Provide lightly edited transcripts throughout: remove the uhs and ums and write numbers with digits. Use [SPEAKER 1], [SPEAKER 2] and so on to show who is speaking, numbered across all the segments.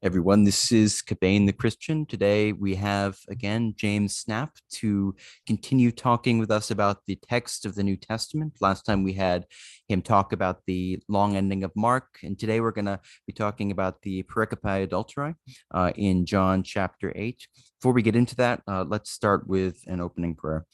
[SPEAKER 1] Everyone, this is Cabane the Christian. Today we have again James Snapp to continue talking with us about the text of the New Testament. Last time we had him talk about the long ending of Mark, and today we're going to be talking about the Pericopae Adulterae in John chapter 8. Before we get into that, let's start with an opening prayer.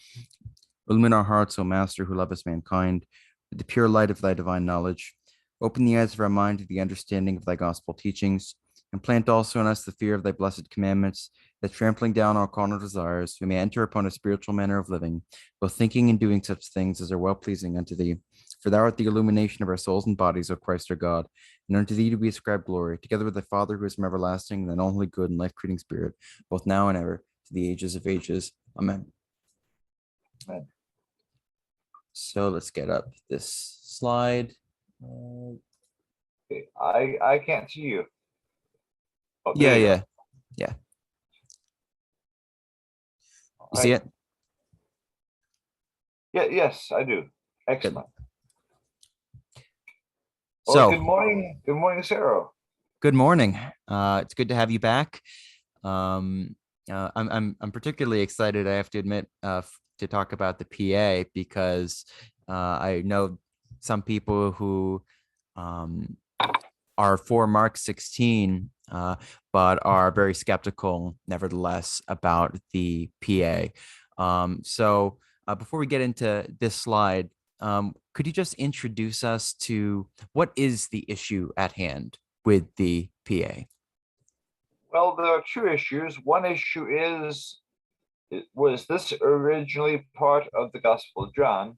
[SPEAKER 1] Illumine our hearts, O Master, who lovest mankind, with the pure light of thy divine knowledge. Open the eyes of our mind to the understanding of thy gospel teachings, and plant also in us the fear of thy blessed commandments, that trampling down our carnal desires, we may enter upon a spiritual manner of living, both thinking and doing such things as are well-pleasing unto thee. For thou art the illumination of our souls and bodies, O Christ our God, and unto thee do we ascribe glory, together with thy Father who is from everlasting, and thine only good and life-creating Spirit, both now and ever, to the ages of ages. Amen.
[SPEAKER 2] Amen.
[SPEAKER 1] So let's get up this slide.
[SPEAKER 2] Okay. I can't see you. Oh,
[SPEAKER 1] Yeah.
[SPEAKER 2] You
[SPEAKER 1] See it?
[SPEAKER 2] Yeah, yes, I do. Excellent. Well,
[SPEAKER 1] So
[SPEAKER 2] good morning, Sarah.
[SPEAKER 1] good morning. It's good to have you back. I'm particularly excited, I have to admit, to talk about the PA because I know some people who are for Mark 16, but are very skeptical, nevertheless, about the PA. So before we get into this slide, could you just introduce us to what is the issue at hand with the PA?
[SPEAKER 2] Well, there are two issues. One issue was this originally part of the Gospel of John?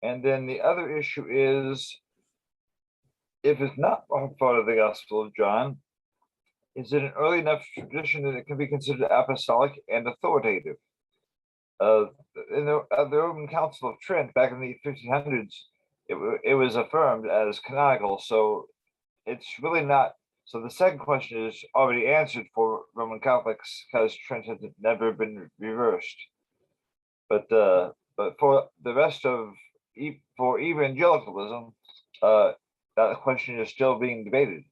[SPEAKER 2] And then the other issue is, if it's not part of the Gospel of John, is it an early enough tradition that it can be considered apostolic and authoritative? In the Roman Council of Trent back in the 1500s, it was affirmed as canonical. So it's really not. So the second question is already answered for Roman Catholics because Trent has never been reversed. But for the rest of for evangelicalism, that question is still being debated.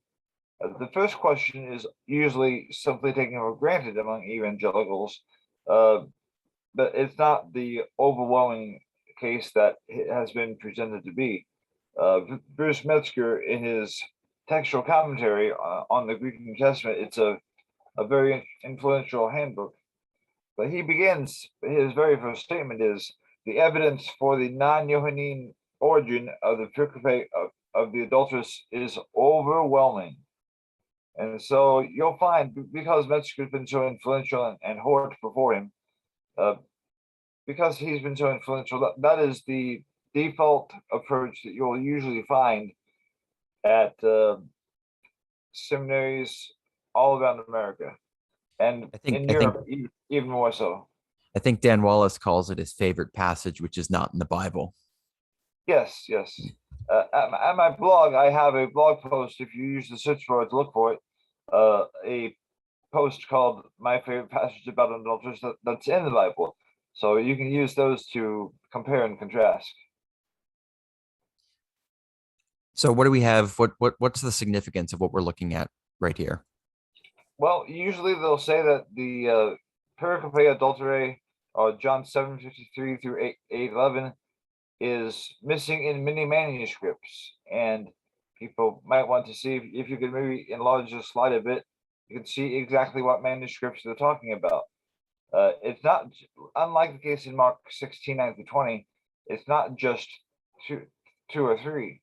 [SPEAKER 2] The first question is usually simply taken for granted among evangelicals, but it's not the overwhelming case that it has been presented to be. Bruce Metzger, in his textual commentary on the Greek New Testament, it's a very influential handbook. But he begins, his very first statement is, the evidence for the non-Johannine origin of the Pericopae of the adulteress is overwhelming. And so you'll find, because Metzger's been so influential and Hort before him, because he's been so influential, that is the default approach that you'll usually find at seminaries all around America, and in Europe even more so.
[SPEAKER 1] I think Dan Wallace calls it his favorite passage, which is not in the Bible.
[SPEAKER 2] Yes. At my blog, I have a blog post, if you use the search bar to look for it, a post called My Favorite Passage About Adulterers that's in the Bible. So you can use those to compare and contrast.
[SPEAKER 1] So what do we have? What's the significance of what we're looking at right here?
[SPEAKER 2] Well, usually they'll say that the Pericopae Adulterae, John 7:53 through 8:11, is missing in many manuscripts, and people might want to see if you could maybe enlarge the slide a bit. You can see exactly what manuscripts they're talking about. It's not, unlike the case in Mark 16:9-20. It's not just two or three.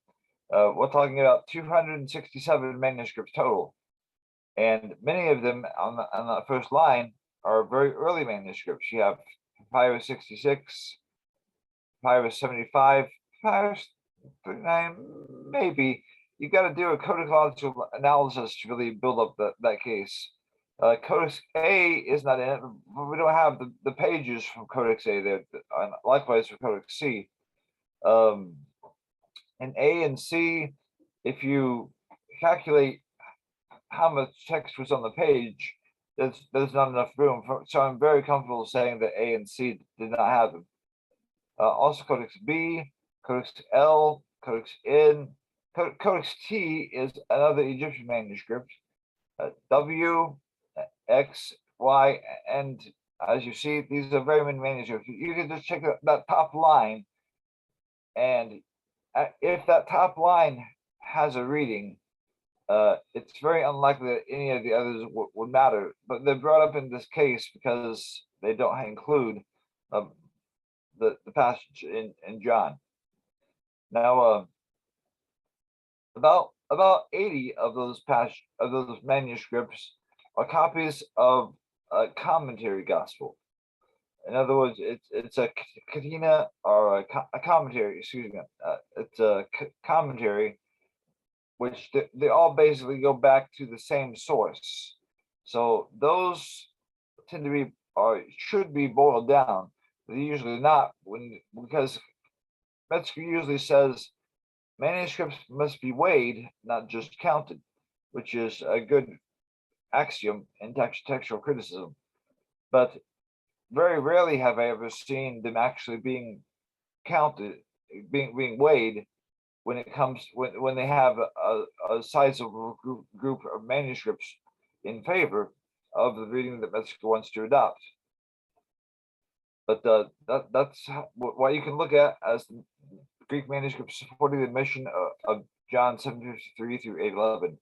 [SPEAKER 2] We're talking about 267 manuscripts total, and many of them on the first line are very early manuscripts. You have Papyrus 66, Papyrus 75, Papyrus 39, maybe. You've got to do a codicological analysis to really build up that case. Codex A is not in it, but we don't have the pages from Codex A there. Likewise for Codex C. In A and C, if you calculate how much text was on the page, there's not enough room. So I'm very comfortable saying that A and C did not have them. Also Codex B, Codex L, Codex N, Codex T is another Egyptian manuscript. W, X, Y, and as you see, these are very many manuscripts. You can just check that top line, and if that top line has a reading, it's very unlikely that any of the others would matter. But they're brought up in this case because they don't include the passage in John. Now, about 80 of those manuscripts are copies of a commentary gospel. In other words, it's a catena or a commentary. Excuse me. It's a commentary, which they all basically go back to the same source. So those tend to be or should be boiled down. They're usually not because Metzger usually says manuscripts must be weighed, not just counted, which is a good axiom in textual criticism. But very rarely have I ever seen them actually being counted, being weighed when it comes when they have a sizable group of manuscripts in favor of the reading that Metzger wants to adopt. But that's what you can look at as the Greek manuscripts supporting the mission of John 7:53 through 8:11.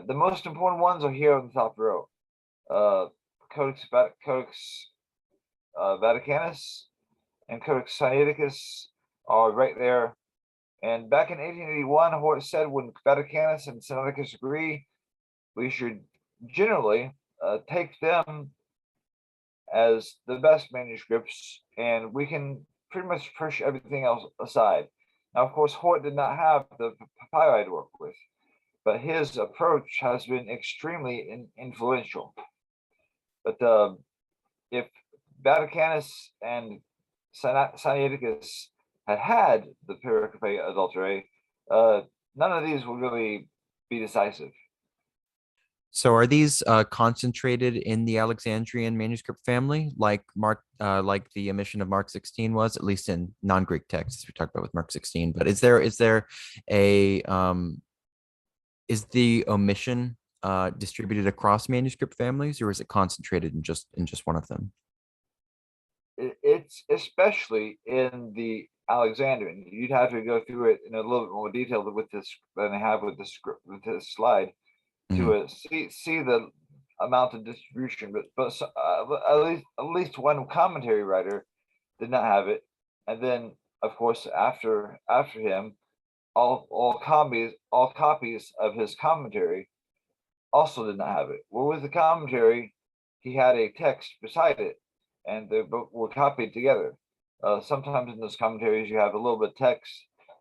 [SPEAKER 2] The most important ones are here on the top row. Codex Vaticanus and Codex Sinaiticus are right there. And back in 1881, Hort said when Vaticanus and Sinaiticus agree, we should generally take them as the best manuscripts, and we can pretty much push everything else aside. Now, of course, Hort did not have the papyri to work with, but his approach has been extremely influential. But if Vaticanus and Sinaiticus had the Pericopae Adulterae, none of these will really be decisive.
[SPEAKER 1] So are these concentrated in the Alexandrian manuscript family, like like the omission of Mark 16 was, at least in non-Greek texts we talked about with Mark 16? But is there a is the omission distributed across manuscript families, or is it concentrated in just one of them?
[SPEAKER 2] It's especially in the Alexandrian. You'd have to go through it in a little bit more detail with this than I have with this slide to see the amount of distribution. But at least one commentary writer did not have it, and then of course after him, all copies of his commentary also did not have it. Well, with the commentary, he had a text beside it, and they both were copied together. Sometimes in those commentaries, you have a little bit of text,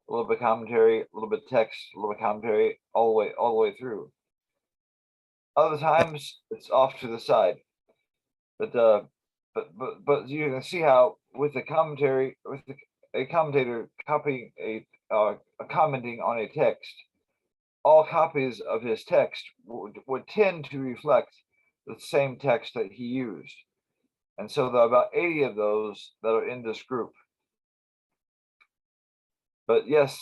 [SPEAKER 2] a little bit of commentary, a little bit of text, a little bit of commentary, all the way through. Other times, it's off to the side. But you can see how with the commentary, a commentator copying commenting on a text, all copies of his text would tend to reflect the same text that he used. And so there are about 80 of those that are in this group. But yes,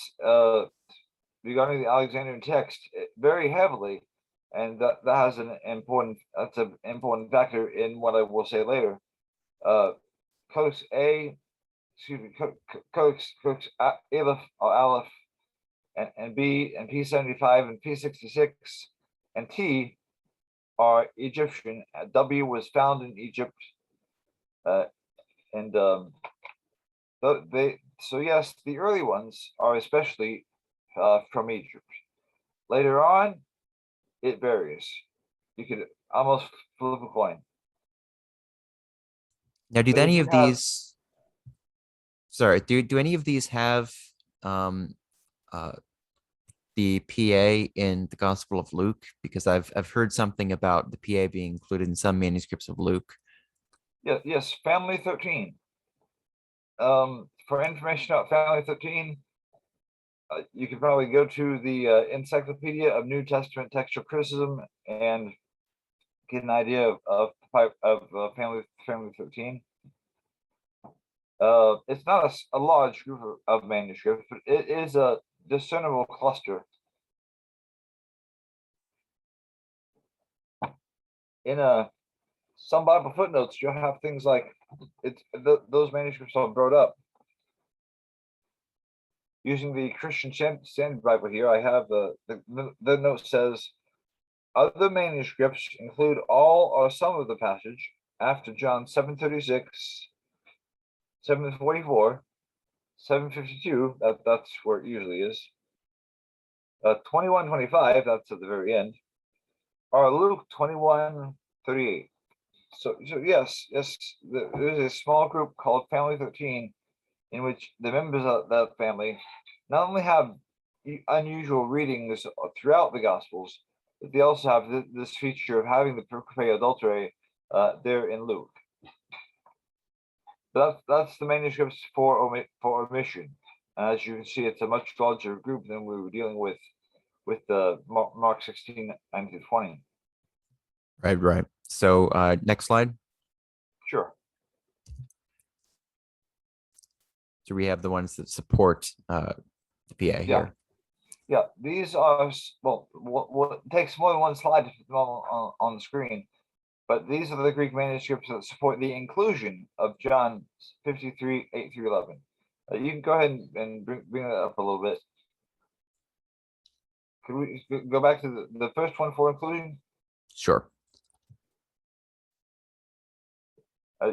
[SPEAKER 2] regarding the Alexandrian text, very heavily, and that's an important factor in what I will say later. Codex A, excuse me, Codex Aleph or Aleph, and B and P75 and P66 and T are Egyptian. W was found in Egypt, and so yes, the early ones are especially from Egypt. Later on, it varies. You could almost flip a coin.
[SPEAKER 1] Now, do any of these? Sorry, do any of these have the PA in the Gospel of Luke? Because I've heard something about the PA being included in some manuscripts of Luke.
[SPEAKER 2] Yeah, yes, Family 13. For information about Family 13, you can probably go to the Encyclopedia of New Testament Textual Criticism and get an idea of Family 13. It's not a large group of manuscripts, but it is a discernible cluster. in some Bible footnotes, you'll have things like those manuscripts are brought up. Using the Christian Standard Bible here, I have the note says, other manuscripts include all or some of the passage after John 7:36, 7:44, 7:52, that's where it usually is, 21:25, that's at the very end, or Luke 21:38. So yes, there's a small group called Family 13, in which the members of that family not only have unusual readings throughout the Gospels, but they also have this feature of having the Pericopae Adulterae there in Luke. That's the manuscripts for omission. As you can see, it's a much larger group than we were dealing with the Mark 16:9-20.
[SPEAKER 1] Right. So next slide.
[SPEAKER 2] Sure.
[SPEAKER 1] So we have the ones that support the PA here.
[SPEAKER 2] Yeah, these are, well, what takes more than one slide to put them on the screen, but these are the Greek manuscripts that support the inclusion of John 53:8-11. You can go ahead and bring that up a little bit. Could we go back to the first one for inclusion?
[SPEAKER 1] Sure.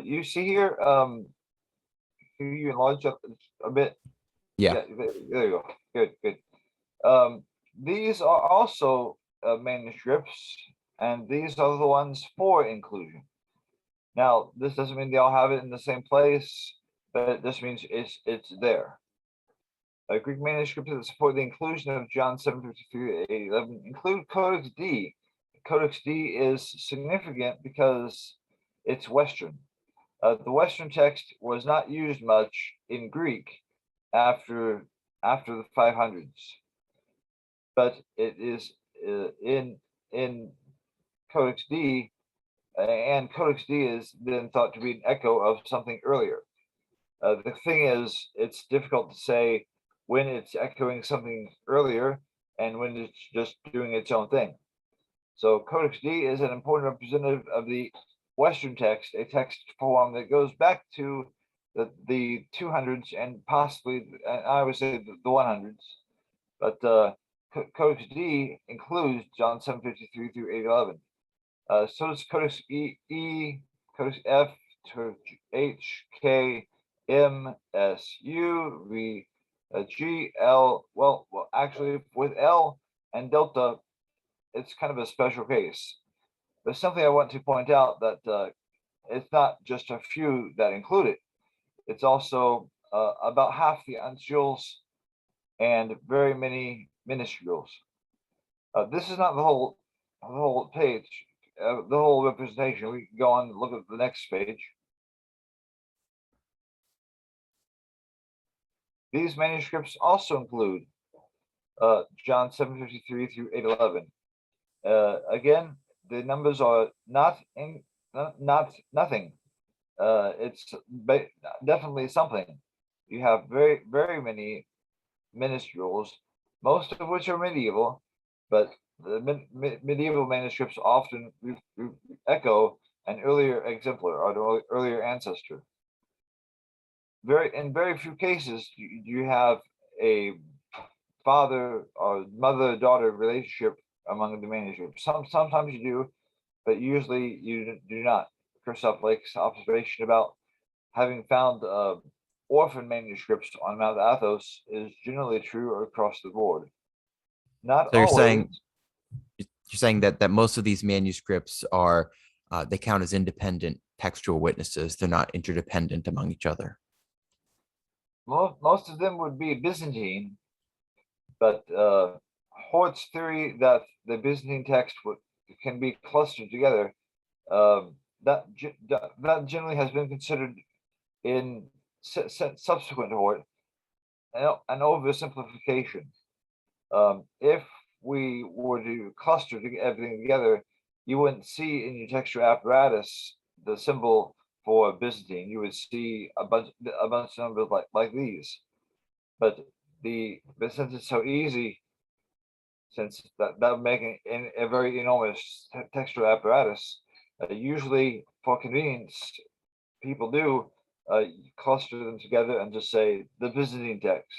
[SPEAKER 2] You see here, can you enlarge up a bit?
[SPEAKER 1] Yeah.
[SPEAKER 2] There you go. Good. These are also manuscripts, and these are the ones for inclusion. Now, this doesn't mean they all have it in the same place, but this means it's there. Greek manuscripts that support the inclusion of John 7:53-8-11 include Codex D. Codex D is significant because it's Western. The Western text was not used much in Greek after the 500s, but it is in Codex D, and Codex D is then thought to be an echo of something earlier. The thing is, it's difficult to say when it's echoing something earlier and when it's just doing its own thing. So Codex D is an important representative of the Western text, a text form that goes back to the 200s and possibly, I would say, the 100s. But Codex D includes John 7:53-8-11. So does Codex E, Codex F, H, K, M, S, U, V, G, L. Well, actually, with L and Delta, it's kind of a special case. There's something I want to point out, that it's not just a few that include it. It's also about half the uncials and very many minuscules. This is not the whole page, the whole representation. We can go on and look at the next page. These manuscripts also include John 7:53-8-11. Again, the numbers are not nothing. It's definitely something. You have very many minuscules, most of which are medieval, but the medieval manuscripts often echo an earlier exemplar or an earlier ancestor. In very few cases, you have a father or mother-daughter relationship among the manuscripts. Sometimes you do, but usually you do not. Christoph Lake's observation about having found orphan manuscripts on Mount Athos is generally true across the board. Not
[SPEAKER 1] So
[SPEAKER 2] always.
[SPEAKER 1] you're saying that most of these manuscripts are they count as independent textual witnesses. They're not interdependent among each other.
[SPEAKER 2] Most of them would be Byzantine, but Hort's theory that the Byzantine text can be clustered together, that generally has been considered in subsequent to Hort an oversimplification. If we were to cluster everything together, you wouldn't see in your textual apparatus the symbol for Byzantine. You would see a bunch of numbers like these. But since it's so easy, since that would make a very enormous textual apparatus, Usually, for convenience, people do cluster them together and just say the Byzantine text.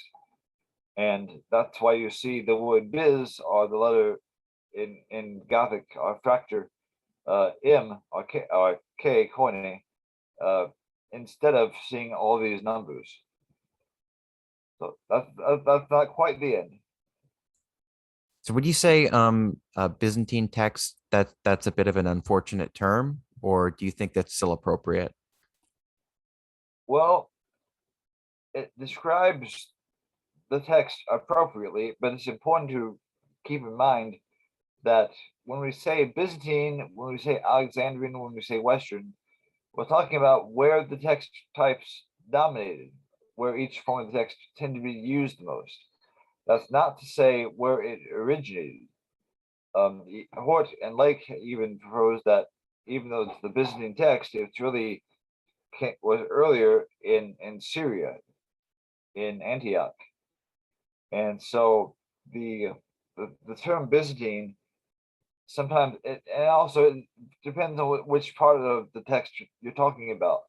[SPEAKER 2] And that's why you see the word biz or the letter in Gothic or fracture M or K Koine instead of seeing all these numbers. So that's not quite the end.
[SPEAKER 1] So would you say Byzantine text that's a bit of an unfortunate term, or do you think that's still appropriate?
[SPEAKER 2] Well, it describes the text appropriately, but it's important to keep in mind that when we say Byzantine, when we say Alexandrian, when we say Western, we're talking about where the text types dominated, where each form of the text tended to be used the most. That's not to say where it originated. Hort and Lake even proposed that even though it's the Byzantine text, it's really was earlier in Syria, in Antioch, and so the term Byzantine sometimes and also it depends on which part of the text you're talking about.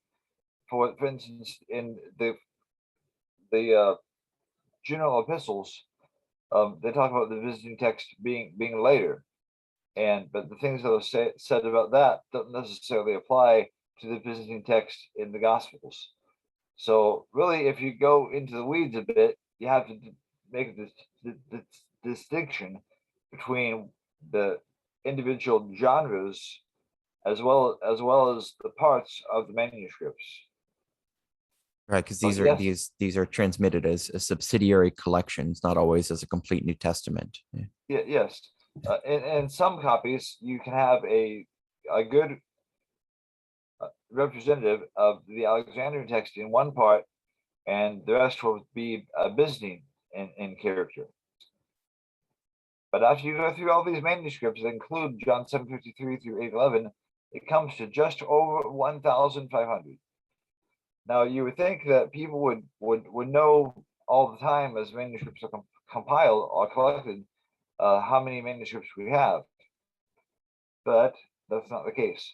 [SPEAKER 2] For instance, in the general epistles, they talk about the Byzantine text being later, but the things that are said about that don't necessarily apply to the Byzantine text in the Gospels. So really, if you go into the weeds a bit, you have to make this distinction between the individual genres as well as the parts of the manuscripts.
[SPEAKER 1] Right, because
[SPEAKER 2] So
[SPEAKER 1] these are
[SPEAKER 2] yes,
[SPEAKER 1] these are transmitted as subsidiary collections, not always as a complete New Testament. Yeah.
[SPEAKER 2] yes. In some copies, you can have a good representative of the Alexandrian text in one part, and the rest will be Byzantine in character. But after you go through all these manuscripts that include John 753 through 811, it comes to just over 1,500. Now you would think that people would know all the time as manuscripts are compiled or collected how many manuscripts we have, but that's not the case.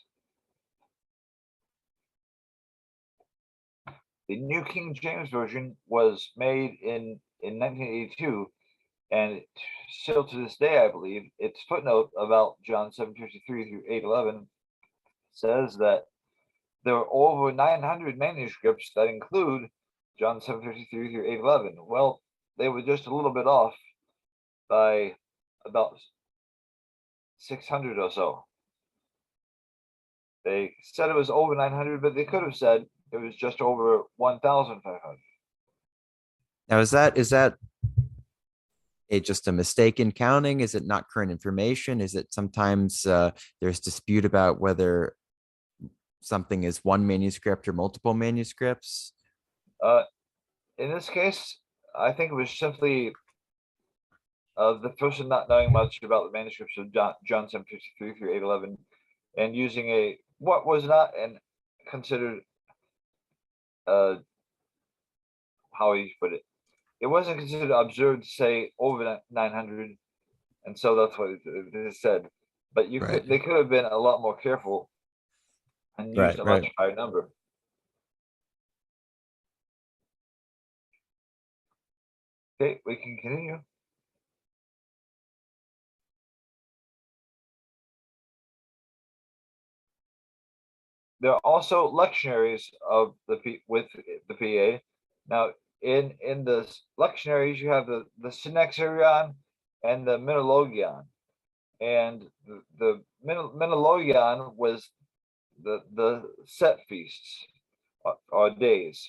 [SPEAKER 2] The New King James Version was made in 1982, and still to this day, I believe, its footnote about John 753 through 811 says that there are over 900 manuscripts that include John 753 through 811. Well, they were just a little bit off by about 600 or so. They said it was over 900, but they could have said it was just over 1,500.
[SPEAKER 1] Now, is that just a mistake in counting? Is it not current information? Is it sometimes there's dispute about whether something is one manuscript or multiple manuscripts?
[SPEAKER 2] Uh, in this case, I think it was simply the person not knowing much about the manuscripts of John 753 through 811 and using a what was not and considered how you put it. It wasn't considered absurd to say over 900, and so that's what it said. But
[SPEAKER 1] Right.
[SPEAKER 2] they could have been a lot more careful and used
[SPEAKER 1] Right,
[SPEAKER 2] a much
[SPEAKER 1] right.
[SPEAKER 2] higher number. Okay, we can continue. There are also lectionaries of with the PA. Now, in the lectionaries, you have the Synaxarion and the Minologion, and the Minologion was the set feasts or days.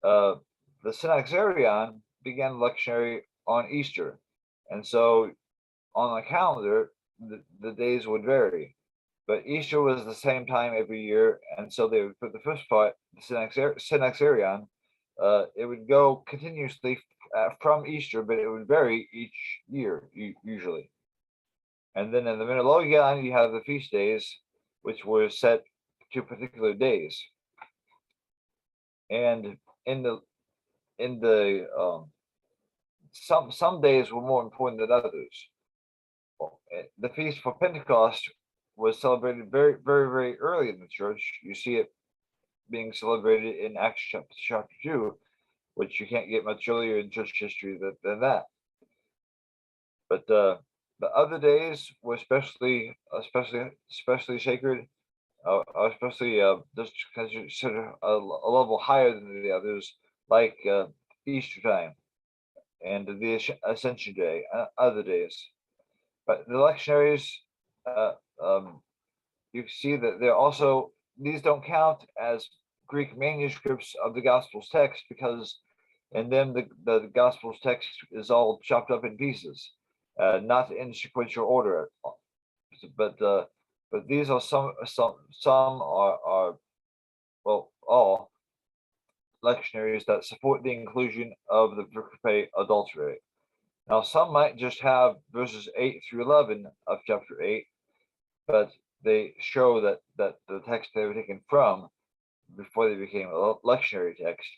[SPEAKER 2] The Synaxarion began lectionary on Easter, and so on the calendar, the days would vary. But Easter was the same time every year, and so they would put the first part, the Synaxarion, it would go continuously from Easter, but it would vary each year, usually. And then in the Minologion, you have the feast days, which were set to particular days. And in the some days were more important than others. The feast for Pentecost was celebrated very, very, very early in the church. You see it being celebrated in Acts chapter 2, which you can't get much earlier in church history than that. But the other days were especially sacred, especially just considered a level higher than the others, like Easter time and the Ascension Day, other days. But the lectionaries, uh, um, you see that they're also, these don't count as Greek manuscripts of the Gospels text, because in them the Gospels text is all chopped up in pieces, not in sequential order. But these are some are well, all lectionaries that support the inclusion of the Pericopae Adulterae. Now, some might just have verses 8 through 11 of chapter 8, but they show that the text they were taken from before they became a lectionary text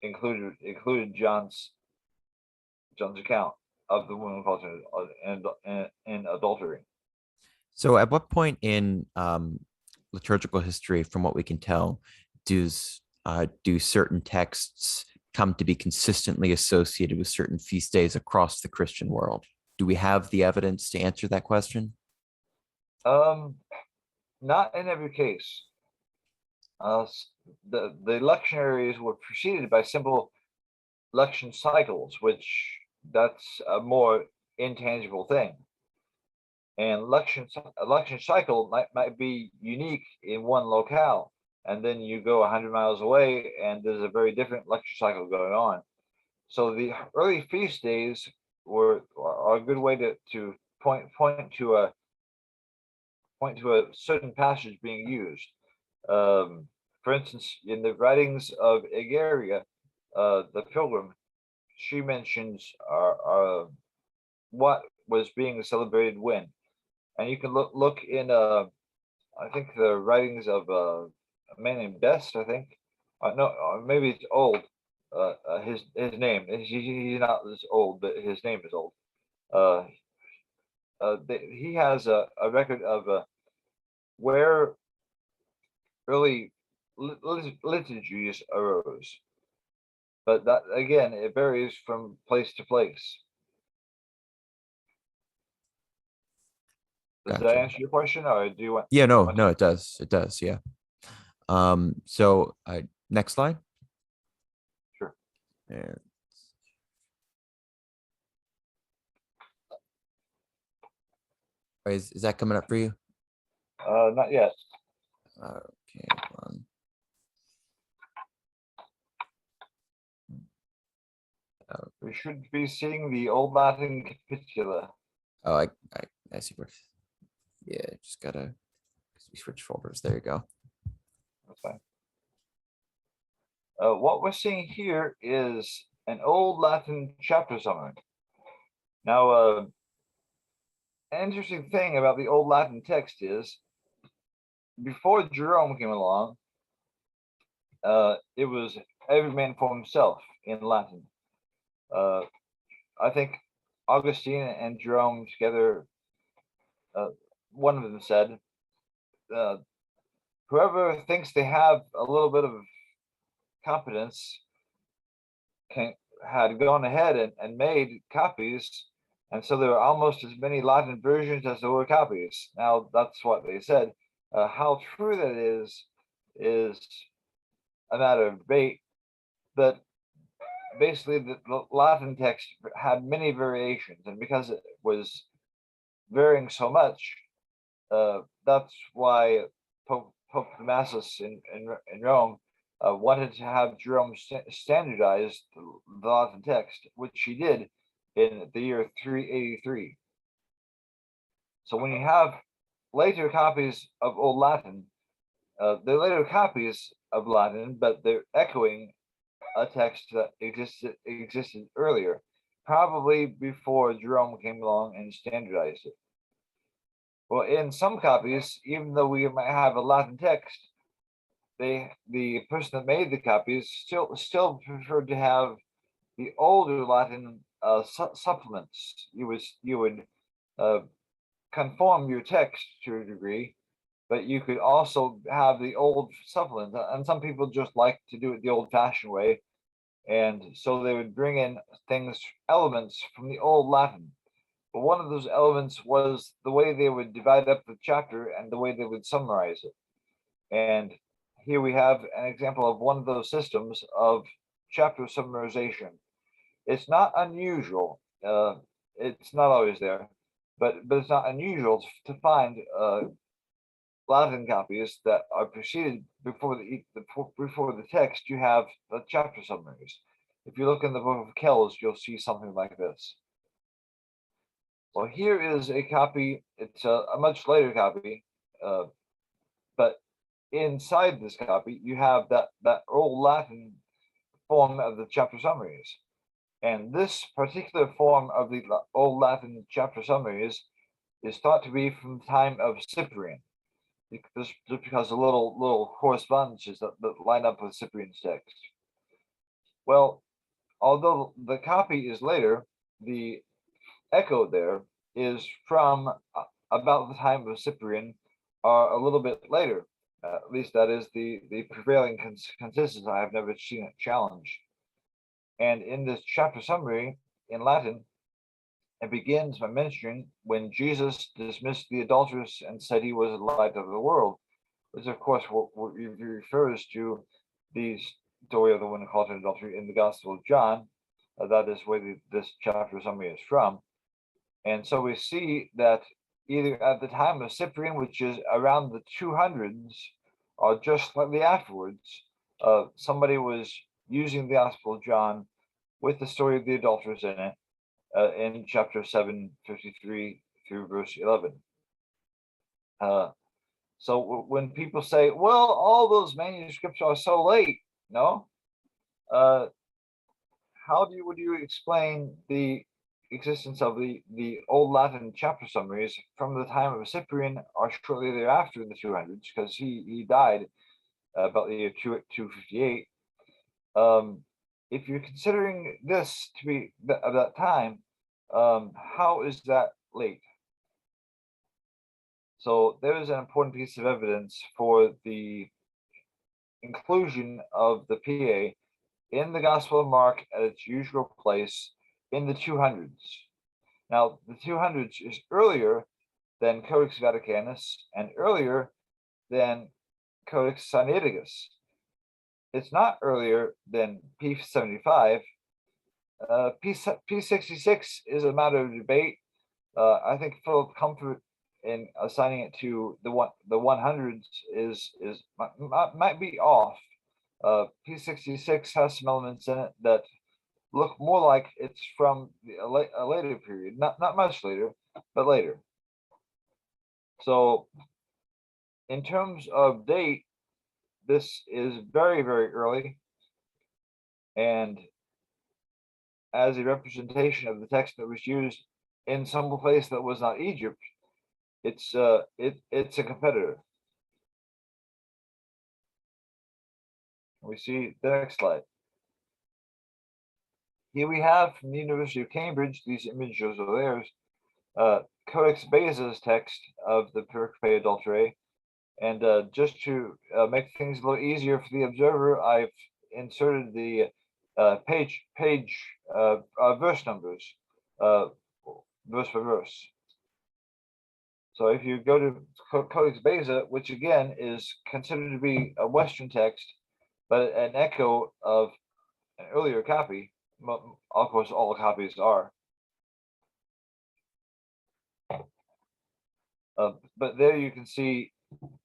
[SPEAKER 2] included John's account of the woman caught in adultery.
[SPEAKER 1] So at what point in liturgical history, from what we can tell, do certain texts come to be consistently associated with certain feast days across the Christian world? Do we have the evidence to answer that question?
[SPEAKER 2] Not in every case. The lectionaries were preceded by simple lection cycles, which that's a more intangible thing. And a lection cycle might be unique in one locale, and then you go 100 miles away and there's a very different lection cycle going on. So the early feast days are a good way to point to a certain passage being used. For instance, in the writings of Egeria, the pilgrim, she mentions what was being celebrated when, and you can look in I think the writings of a man named Best, I think, no, maybe it's old. His name, he's not as old, but his name is old. He has a record of where early liturgies arose, but that again, it varies from place to place. Does that
[SPEAKER 1] Gotcha.
[SPEAKER 2] answer your question, or do you want?
[SPEAKER 1] Yeah, no, it does. It does. Yeah. So next slide.
[SPEAKER 2] Sure.
[SPEAKER 1] Yeah. Is that coming up for you?
[SPEAKER 2] Not yet.
[SPEAKER 1] Okay.
[SPEAKER 2] We should be seeing the Old Latin Capitula.
[SPEAKER 1] Oh, I see where. Yeah, just gotta switch folders. There you go.
[SPEAKER 2] That's fine. What we're seeing here is an Old Latin chapter summary. Now, an interesting thing about the Old Latin text is, before Jerome came along, it was every man for himself in Latin. I think Augustine and Jerome together, one of them said, whoever thinks they have a little bit of competence had gone ahead and made copies, and so there are almost as many Latin versions as there were copies. Now, that's what they said. How true that is a matter of debate, but basically the Latin text had many variations, and because it was varying so much, that's why Pope Damasus in Rome wanted to have Jerome standardize the Latin text, which he did in the year 383. So when you have later copies of Old Latin, they're later copies of Latin, but they're echoing a text that existed earlier, probably before Jerome came along and standardized it. Well, in some copies, even though we might have a Latin text, the person that made the copies still preferred to have the older Latin supplements. You would conform your text to a degree, but you could also have the old supplements. And some people just like to do it the old-fashioned way, and so they would bring in elements from the old Latin. But one of those elements was the way they would divide up the chapter and the way they would summarize it. And here we have an example of one of those systems of chapter summarization. It's not unusual. It's not always there, but it's not unusual to find Latin copies that are preceded before the text. You have the chapter summaries. If you look in the Book of Kells, you'll see something like this. Well, here is a copy. It's a much later copy, but inside this copy, you have that old Latin form of the chapter summaries. And this particular form of the old Latin chapter summaries is thought to be from the time of Cyprian, just because the little correspondences that line up with Cyprian's text. Well, although the copy is later, the echo there is from about the time of Cyprian, or a little bit later. At least that is the prevailing consensus. I have never seen it challenged. And in this chapter summary in Latin, it begins by mentioning when Jesus dismissed the adulteress and said he was the light of the world, which of course refers to the story of the woman caught in adultery in the Gospel of John. That is where this chapter summary is from. And so we see that either at the time of Cyprian, which is around the 200s, or just slightly afterwards, somebody was using the Gospel of John with the story of the adulteress in it, in chapter 7:53 through verse 11. So when people say, well, all those manuscripts are so late, no? How would you explain the existence of the old Latin chapter summaries from the time of Cyprian or shortly thereafter in the 200s, because he died about the year 258. If you're considering this to be of that time, how is that late? So there is an important piece of evidence for the inclusion of the PA in the Gospel of Mark at its usual place in the 200s. Now, the 200s is earlier than Codex Vaticanus and earlier than Codex Sinaiticus. It's not earlier than P75. P66 is a matter of debate. I think Philip Comfort in assigning it to the 100s might be off. P66 has some elements in it that look more like it's from a later period, not much later, but later. So in terms of date, this is very, very early, and as a representation of the text that was used in some place that was not Egypt, it's a competitor. We see the next slide. Here we have from the University of Cambridge, these images are theirs, Codex Beza's text of the Pericopae Adulterae. And just to make things a little easier for the observer, I've inserted the verse numbers, verse by verse. So if you go to Codex Beza, which again is considered to be a Western text, but an echo of an earlier copy, of course all copies are. But there you can see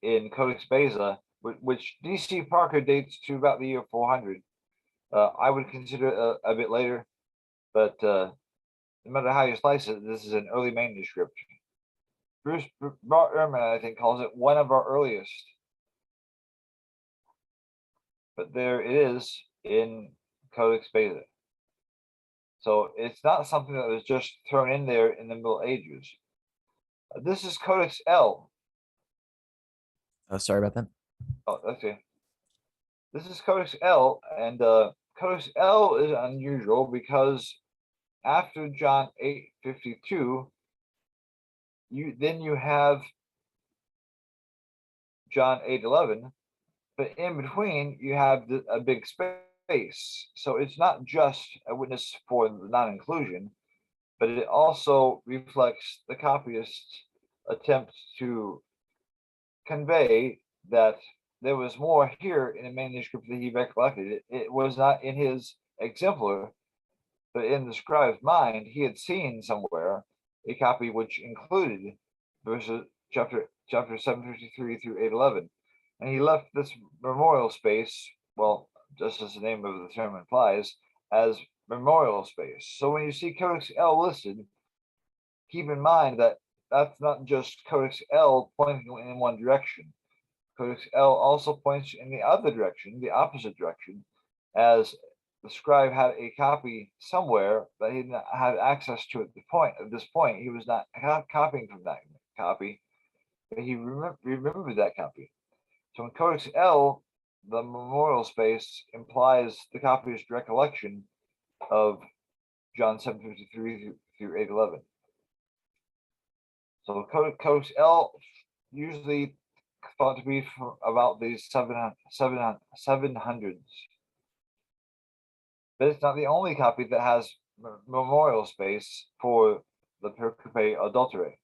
[SPEAKER 2] in Codex Beza, which D.C. Parker dates to about the year 400. I would consider it a bit later, but no matter how you slice it, this is an early manuscript. Bruce Ehrman, I think, calls it one of our earliest. But there it is in Codex Beza. So it's not something that was just thrown in there in the Middle Ages. This is Codex L.
[SPEAKER 1] Oh, sorry about that.
[SPEAKER 2] Oh, okay. This is Codex L, and Codex L is unusual because after John 8:52, you have John 8:11, but in between you have a big space. So it's not just a witness for the non-inclusion, but it also reflects the copyist's attempt to convey that there was more here in a manuscript that he recollected. It was not in his exemplar, but in the scribe's mind, he had seen somewhere a copy which included verses chapter 753 through 811. And he left this memorial space, well, just as the name of the term implies, as memorial space. So when you see Codex L listed, keep in mind that that's not just Codex L pointing in one direction. Codex L also points in the other direction, the opposite direction, as the scribe had a copy somewhere that he didn't have access to at this point. He was not copying from that copy, but he remembered that copy. So in Codex L, the memorial space implies the copyist's recollection of John 753 through 811. So Codex L usually thought to be about these 700s. But it's not the only copy that has memorial space for the Pericopae Adulterae.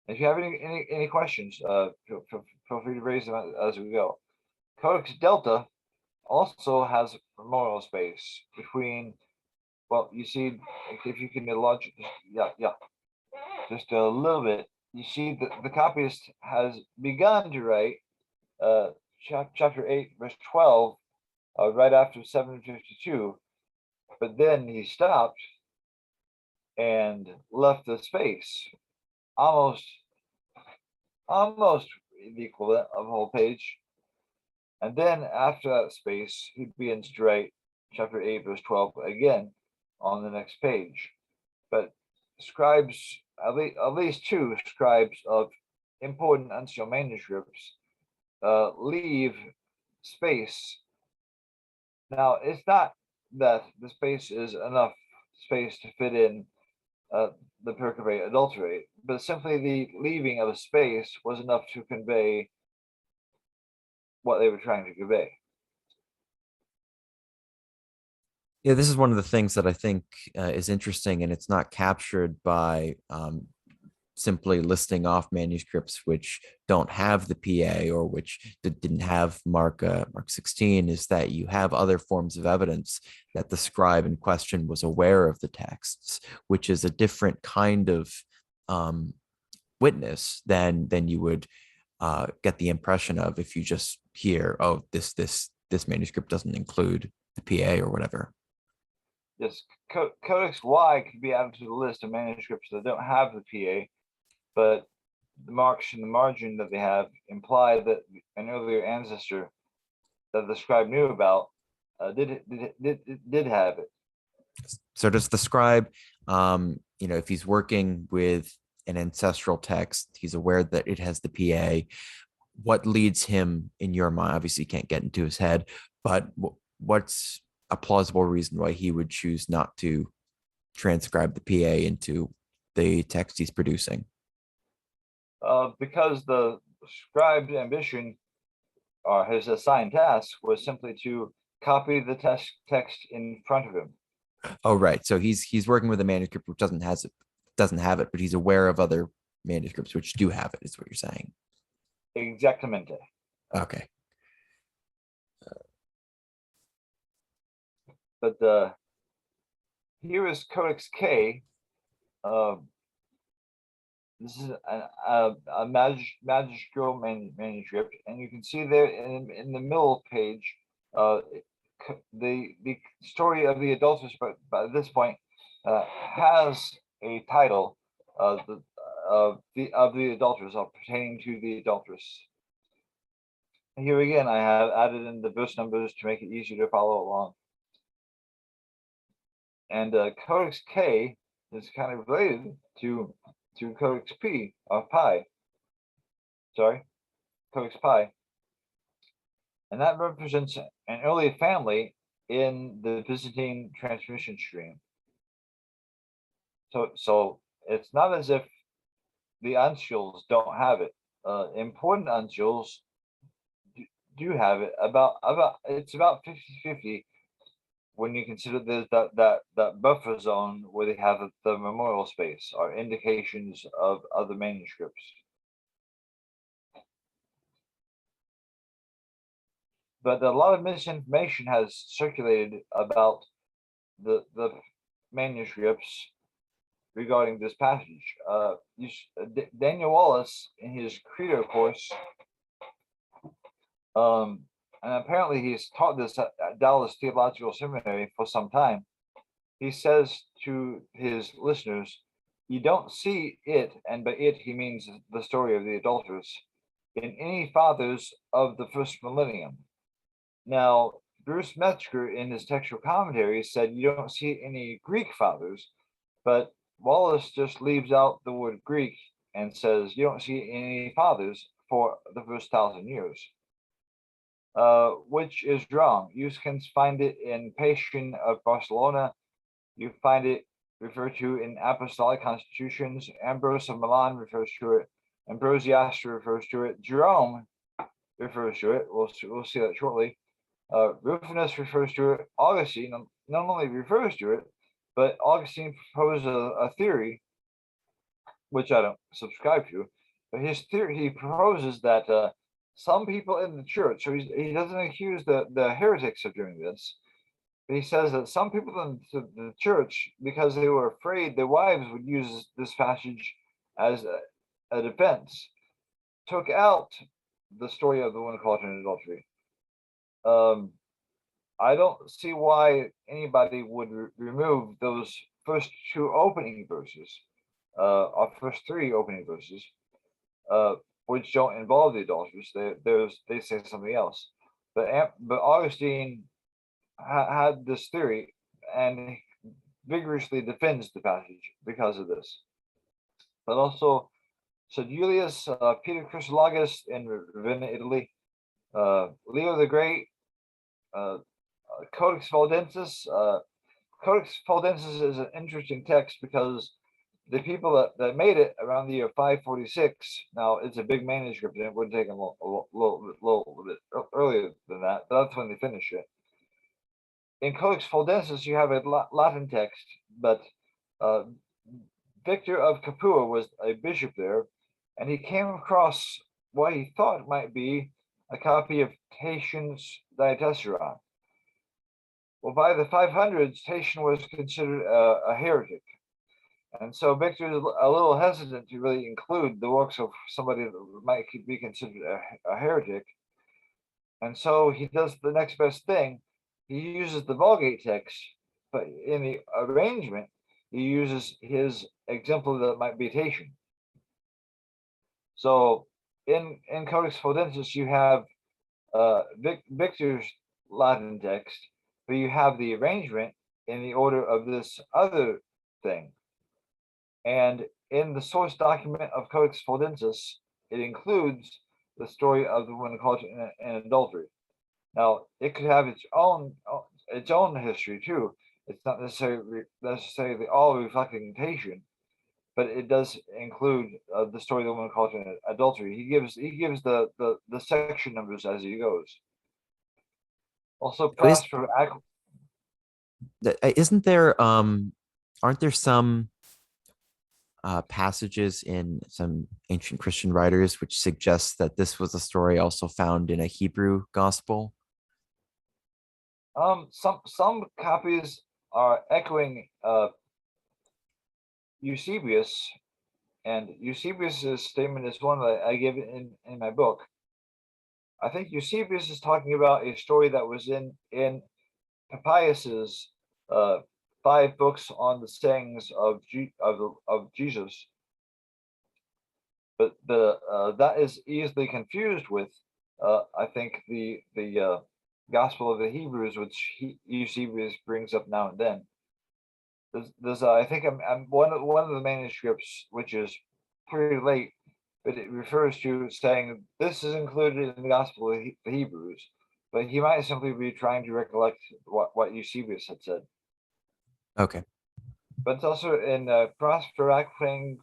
[SPEAKER 2] If you have any questions, feel free to raise them as we go. Codex Delta also has memorial space between, well, you see, if you can enlarge it, yeah, just a little bit. You see that the copyist has begun to write chapter 8, verse 12, right after 752, but then he stopped and left the space, almost the equivalent of a whole page. And then after that space, he begins to write chapter 8, verse 12 again on the next page. But scribes, at least two scribes of important unsealed manuscripts, leave space. Now, it's not that the space is enough space to fit in the Pericopae Adulterae, but simply the leaving of a space was enough to convey what they were trying to convey.
[SPEAKER 1] Yeah, this is one of the things that I think is interesting, and it's not captured by simply listing off manuscripts which don't have the PA or which didn't have Mark 16, is that you have other forms of evidence that the scribe in question was aware of the texts, which is a different kind of witness than you would get the impression of if you just hear, oh, this manuscript doesn't include the PA or whatever.
[SPEAKER 2] Yes, Codex Y could be added to the list of manuscripts that don't have the PA, but the marks in the margin that they have imply that an earlier ancestor that the scribe knew about did have it.
[SPEAKER 1] So does the scribe, if he's working with an ancestral text, he's aware that it has the PA. What leads him, in your mind, obviously you can't get into his head, but what's a plausible reason why he would choose not to transcribe the PA into the text he's producing?
[SPEAKER 2] Because the scribe's ambition, or his assigned task, was simply to copy the text in front of him.
[SPEAKER 1] Oh, right. So he's working with a manuscript which doesn't have it, but he's aware of other manuscripts which do have it, is what you're saying.
[SPEAKER 2] Exactamente.
[SPEAKER 1] Okay.
[SPEAKER 2] But here is Codex K. This is a magistral manuscript, and you can see there in the middle page, the story of the adulteress, by this point, has a title of the adulteress, pertaining to the adulteress. Here again, I have added in the verse numbers to make it easier to follow along. And Codex K is kind of related to Codex P of Pi. Sorry, Codex Pi. And that represents an early family in the Byzantine transmission stream. So it's not as if the uncials don't have it. Important uncials do have it. It's about 50-50 when you consider there's that buffer zone where they have the memorial space are indications of other manuscripts. But a lot of misinformation has circulated about the manuscripts regarding this passage. Daniel Wallace, in his Credo course, and apparently he's taught this at Dallas Theological Seminary for some time. He says to his listeners, you don't see it, and by it he means the story of the adulterers, in any fathers of the first millennium. Now, Bruce Metzger, in his textual commentary, said you don't see any Greek fathers, but Wallace just leaves out the word Greek and says you don't see any fathers for the first 1,000 years, which is wrong. You can find it in Pacian of Barcelona. You find it referred to in apostolic constitutions. Ambrose of Milan refers to it. Ambrosiaster refers to it. Jerome refers to it. We'll see that shortly. Rufinus refers to it. Augustine not only refers to it, but Augustine proposed a theory, which I don't subscribe to, but his theory, he proposes that some people in the church, so he doesn't accuse the heretics of doing this, but he says that some people in the church, because they were afraid their wives would use this passage as a defense, took out the story of the woman caught in adultery. I don't see why anybody would remove those first two opening verses, or first three opening verses, which don't involve the adulterers. They say something else. But Augustine had this theory and vigorously defends the passage because of this. But also, so Julius, Peter Chrysologus in Ravenna, Italy, Leo the Great, Codex Valdensis. Codex Valdensis is an interesting text because the people that made it around the year 546, now it's a big manuscript and it would take them a little bit earlier than that, but that's when they finish it. In Codex Valdensis, you have a Latin text, but Victor of Capua was a bishop there, and he came across what he thought might be a copy of Tatian's Diatessaron. Well, by the 500s, Tatian was considered a heretic. And so Victor is a little hesitant to really include the works of somebody that might be considered a heretic. And so he does the next best thing. He uses the Vulgate text, but in the arrangement, he uses his exemplar that might be Tatian. So in Codex Valdensis, you have Victor's Latin text, but you have the arrangement in the order of this other thing. And in the source document of Codex Valdensis, it includes the story of the woman caught in adultery. Now, it could have its own history too. It's not necessarily all reflecting Tatian, but it does include the story of the woman caught in adultery. He gives the section numbers as he goes. Also, Prosper,
[SPEAKER 1] isn't there aren't there some passages in some ancient Christian writers which suggest that this was a story also found in a Hebrew gospel?
[SPEAKER 2] Some copies are echoing Eusebius, and Eusebius's statement is one that I give in my book. I think Eusebius is talking about a story that was in Papias's 5 books on the sayings of Jesus, but that is easily confused with I think the Gospel of the Hebrews, which Eusebius brings up now and then. There's I think I'm one of the manuscripts which is pretty late, but it refers to saying this is included in the Gospel of the Hebrews, but he might simply be trying to recollect what Eusebius had said.
[SPEAKER 1] Okay.
[SPEAKER 2] but it's also in Prosperacling,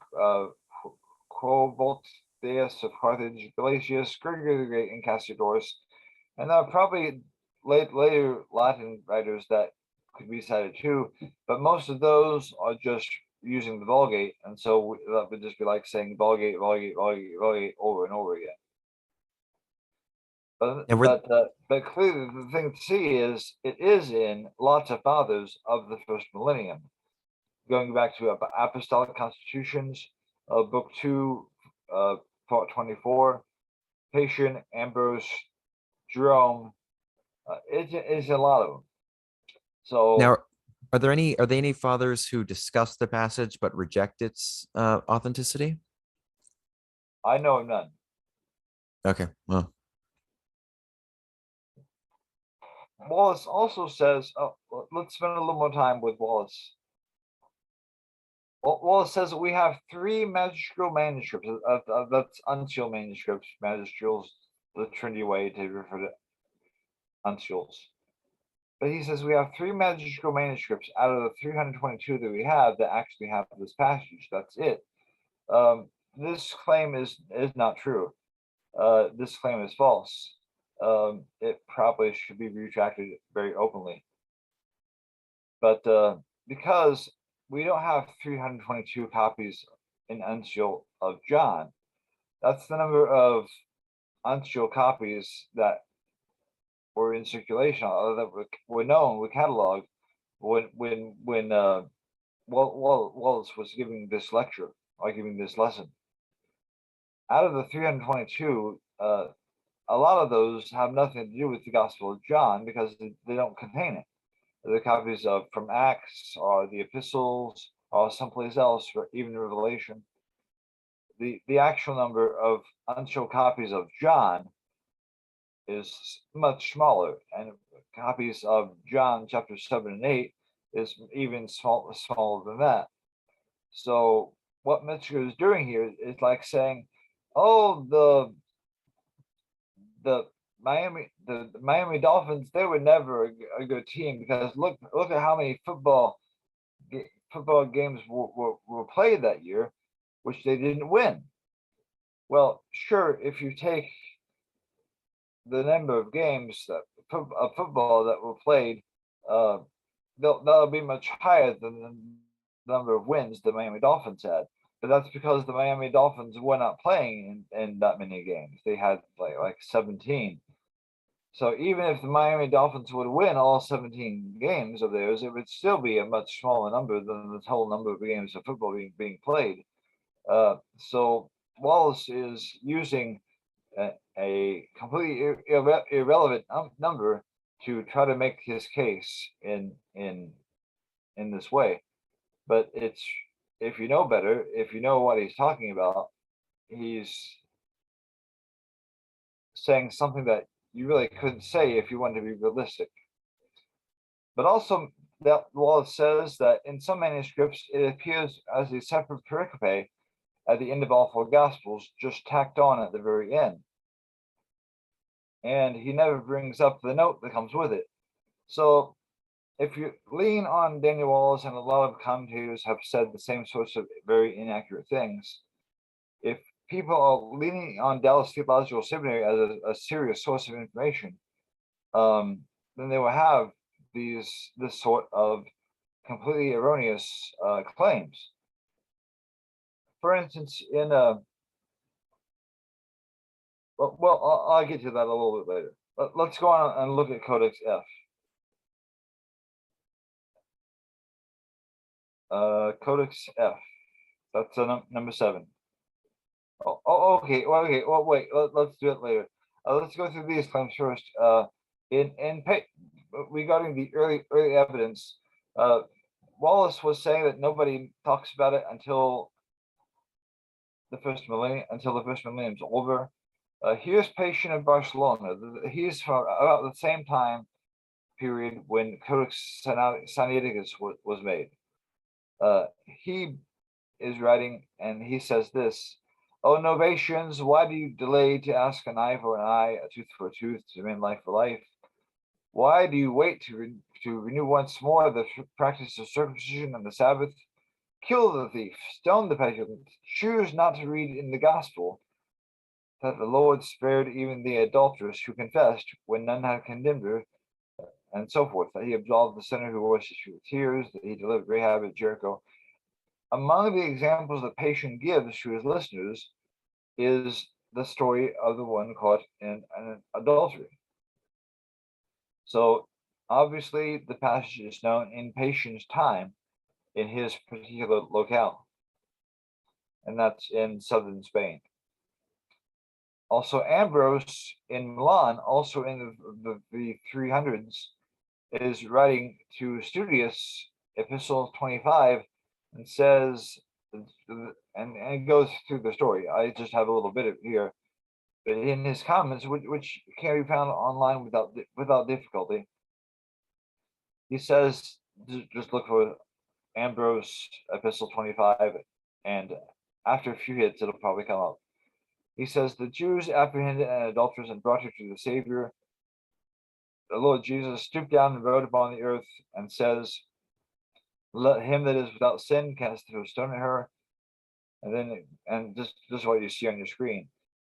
[SPEAKER 2] Quovoltaeus of Carthage, Gelasius, Gregory the Great, and Cassiodorus, and probably later Latin writers that could be cited too, but most of those are just using the Vulgate, and so that would just be like saying Vulgate, Vulgate, Vulgate, Vulgate over and over again.
[SPEAKER 1] And
[SPEAKER 2] But clearly the thing to see is it is in lots of fathers of the first millennium, going back to Apostolic Constitutions, Book 2, Part 24, Pacian, Ambrose, Jerome. It is a lot of them. So
[SPEAKER 1] now, are there any fathers who discuss the passage but reject its authenticity?
[SPEAKER 2] I know of none.
[SPEAKER 1] Okay, well,
[SPEAKER 2] Wallace also says, let's spend a little more time with Wallace. Wallace says that we have 3 magistral manuscripts. That's uncial manuscripts. Magistrals, the Trinity way to refer to uncials. But he says we have 3 magistral manuscripts out of the 322 that we have that actually have this passage. That's it. This claim is not true. This claim is false. It probably should be retracted very openly. But because we don't have 322 copies in uncial of John, that's the number of uncial copies that were in circulation, that were known, were cataloged when Wallace was giving this lecture or giving this lesson. Out of the 322, a lot of those have nothing to do with the Gospel of John because they don't contain it. The copies of from Acts or the epistles or someplace else, or even Revelation. The actual number of uncial copies of John is much smaller, and copies of John chapter 7 and 8 is even smaller than that. So what Metzger is doing here is like saying, oh, the Miami Dolphins, they were never a good team because look at how many football games were played that year, which they didn't win. Well, sure, if you take the number of games of football that were played, that'll be much higher than the number of wins the Miami Dolphins had. But that's because the Miami Dolphins were not playing in that many games. They had like 17. So even if the Miami Dolphins would win all 17 games of theirs, it would still be a much smaller number than the total number of games of football being played. So Wallace is using a completely irrelevant number to try to make his case in this way. But it's, if you know better, if you know what he's talking about, he's saying something that you really couldn't say if you wanted to be realistic. But also, that Wallace says that in some manuscripts it appears as a separate pericope at the end of all 4 Gospels, just tacked on at the very end. And he never brings up the note that comes with it. So if you lean on Daniel Wallace, and a lot of commentators have said the same sorts of very inaccurate things, if people are leaning on Dallas Theological Seminary as a serious source of information, then they will have this sort of completely erroneous claims. For instance, in I'll get to that a little bit later. Let's go on and look at Codex F. Codex F. That's number 7. Okay. Well, wait. Let's do it later. Let's go through these claims first. Regarding the early evidence, Wallace was saying that nobody talks about it until the first millennium, is over. Here's Pacian in Barcelona. He's from about the same time period when Codex Sinaiticus was made. He is writing, and he says this: "O Novatians, why do you delay to ask an eye for an eye, a tooth for a tooth, to demand life for life? Why do you wait to renew once more the practice of circumcision on the Sabbath? kill the thief, stone the petulant, choose not to read in the gospel that the Lord spared even the adulteress who confessed when none had condemned her, and so forth, that he absolved the sinner who washed his feet with tears, that he delivered Rahab at Jericho. Among the examples that Patience gives to his listeners is the story of the one caught in an adultery. So obviously the passage is known in Patience's time in his particular locale, and that's in southern Spain. Also, Ambrose in Milan, also in the 300s, is writing to Studius, Epistle 25, and says, and it goes through the story. I just have a little bit of it here, but in his comments, which can be found online without difficulty, he says, just look for Ambrose Epistle 25, and after a few hits, it'll probably come up. He says, the Jews apprehended an adulteress and brought her to the Savior. The Lord Jesus stooped down and wrote upon the earth and says, let him that is without sin cast the first stone at her. And this is what you see on your screen.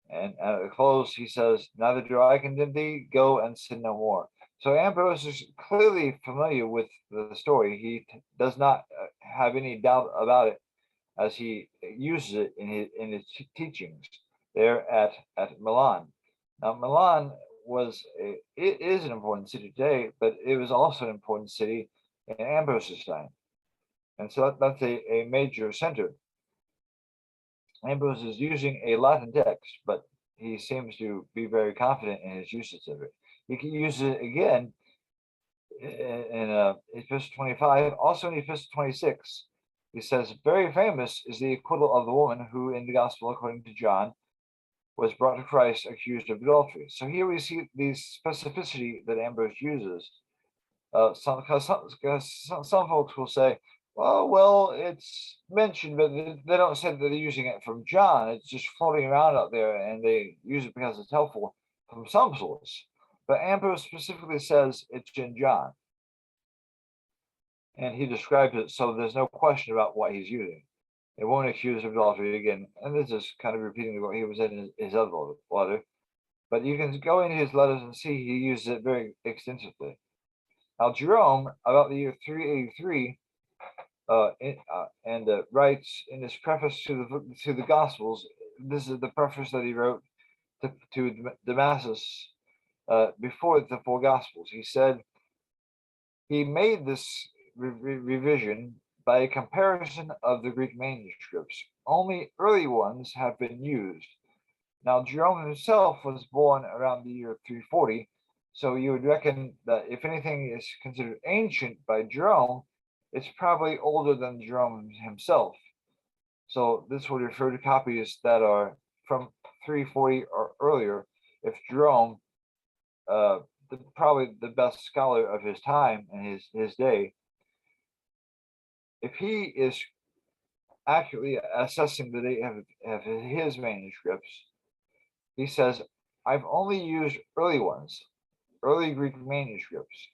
[SPEAKER 2] And at the close, he says, neither do I condemn thee, go and sin no more. So Ambrose is clearly familiar with the story. He does not have any doubt about it as he uses it in his teachings there at Milan. Now, Milan it is an important city today, but it was also an important city in Ambrose's time. And so that's a major center. Ambrose is using a Latin text, but he seems to be very confident in his usage of it. He can use it again in Epistle 25, also in Epistle 26. He says, very famous is the acquittal of the woman who, in the Gospel according to John, was brought to Christ accused of adultery. So here we see the specificity that Ambrose uses. Some folks will say, well, it's mentioned, but they don't say that they're using it from John. It's just floating around out there, and they use it because it's helpful from some source. But Ambrose specifically says it's in John. And he describes it so there's no question about what he's using. They won't accuse of adultery again. And this is kind of repeating what he was in his other letter. But you can go into his letters and see he uses it very extensively. Now, Jerome, about the year 383, writes in his preface to the Gospels. This is the preface that he wrote to Damascus before the four Gospels. He said he made this revision by a comparison of the Greek manuscripts. Only early ones have been used. Now, Jerome himself was born around the year 340, so you would reckon that if anything is considered ancient by Jerome, it's probably older than Jerome himself. So this would refer to copies that are from 340 or earlier. If Jerome, probably the best scholar of his time and his day, if he is accurately assessing the date of his manuscripts, he says, I've only used early ones, early Greek manuscripts.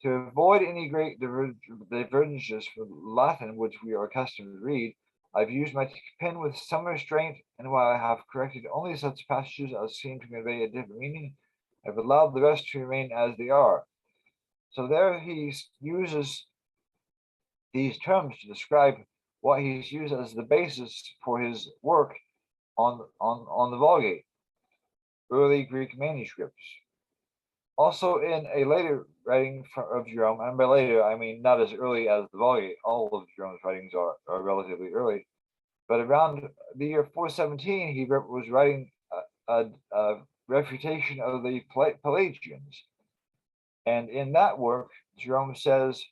[SPEAKER 2] To avoid any great divergences from Latin, which we are accustomed to read, I've used my pen with some restraint, and while I have corrected only such passages as seem to convey a different meaning, I've allowed the rest to remain as they are. So there he uses these terms to describe what he's used as the basis for his work on the Vulgate, early Greek manuscripts. Also, in a later writing of Jerome, and by later I mean not as early as the Vulgate, all of Jerome's writings are relatively early, but around the year 417, he was writing a refutation of the Pelagians. And in that work, Jerome says,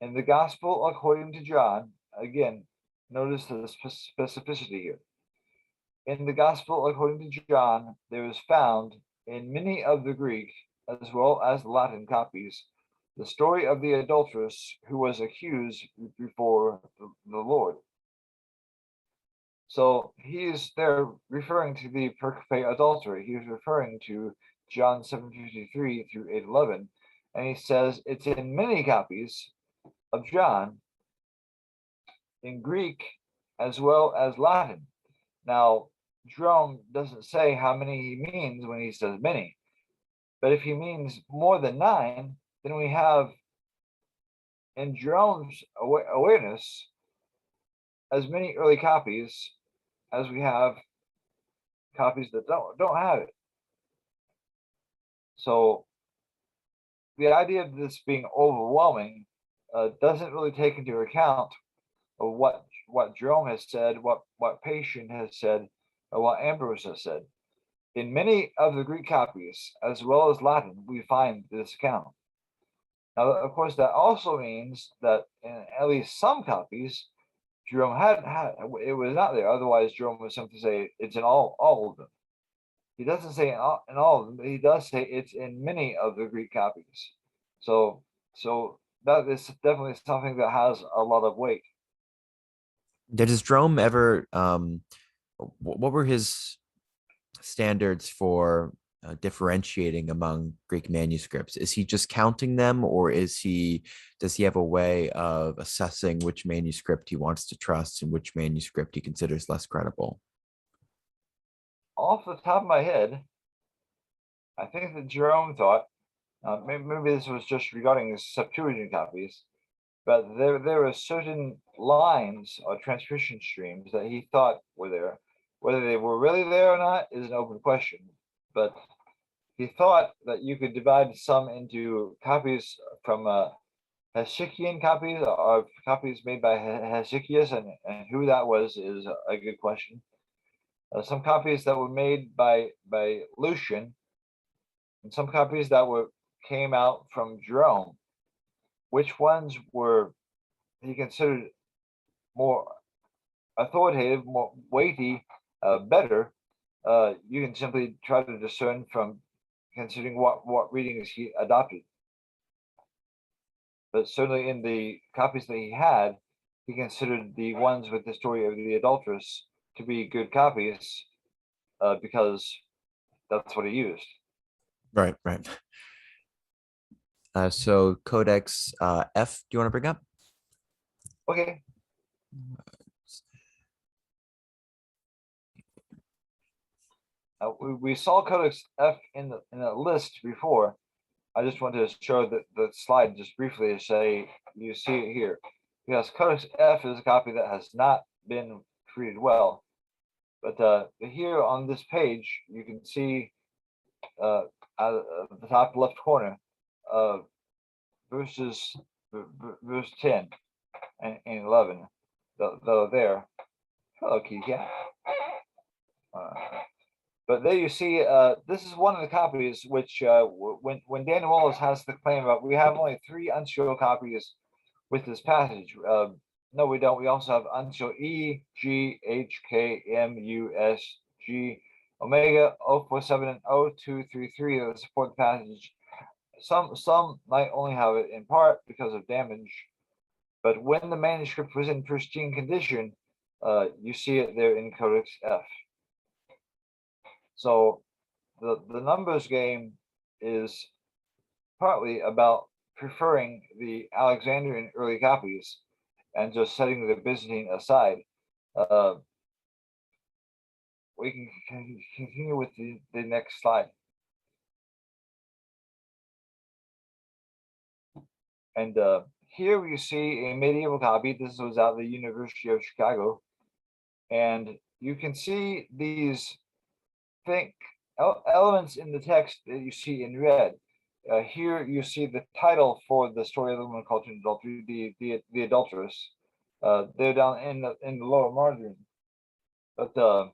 [SPEAKER 2] in the Gospel according to John, again, notice the specificity here. In the Gospel according to John, there is found in many of the Greek as well as the Latin copies the story of the adulteress who was accused before the Lord. So he is there referring to the Pericopae adultery. He is referring to John 7:53 through 8:11, and he says it's in many copies of John in Greek as well as Latin. Now, Jerome doesn't say how many he means when he says many, but if he means more than 9, then we have, in Jerome's awareness, as many early copies as we have copies that don't have it. So the idea of this being overwhelming doesn't really take into account of what Jerome has said, what Pacian has said, or what Ambrose has said. In many of the Greek copies, as well as Latin, we find this account. Now, of course, that also means that in at least some copies, Jerome had it was not there. Otherwise, Jerome would simply say it's in all of them. He doesn't say in all of them, but he does say it's in many of the Greek copies. So that is definitely something that has a lot of weight.
[SPEAKER 1] Does Jerome ever what were his standards for differentiating among Greek manuscripts? Is he just counting them, or does he have a way of assessing which manuscript he wants to trust and which manuscript he considers less credible?
[SPEAKER 2] Off the top of my head, I think that Jerome thought, maybe this was just regarding the Septuagint copies, but there are certain lines or transmission streams that he thought were there. Whether they were really there or not is an open question, but he thought that you could divide some into copies from Hesychian copies, or copies made by Hesychius, and who that was is a good question. Some copies that were made by Lucian, and some copies that came out from Jerome. Which ones were he considered more authoritative, more weighty, better? You can simply try to discern from considering what readings he adopted. But certainly in the copies that he had, he considered the ones with the story of the adulteress to be good copies because that's what he used.
[SPEAKER 1] Right. So Codex F, do you want to bring up?
[SPEAKER 2] Okay. We saw Codex F in the list before. I just wanted to show the slide just briefly to say you see it here. Because Codex F is a copy that has not been treated well. But here on this page, you can see at the top left corner, verse 10 and 11. Though there. Hello, kitty cat. But there you see, this is one of the copies which, when Daniel Wallace has the claim about we have only 3 unsealed copies with this passage. No, we don't. We also have unsealed E, G, H, K, M, U, S, G, Omega, 047, and 0233 that support the passage. Some might only have it in part because of damage, but when the manuscript was in pristine condition, you see it there in Codex F. So the numbers game is partly about preferring the Alexandrian early copies and just setting the Byzantine aside. We can continue with the next slide. And here we see a medieval copy. This was out of the University of Chicago. And you can see these elements in the text that you see in red. Here you see the title for the story of the woman caught in adultery, the adulteress. They're down in the lower margin. But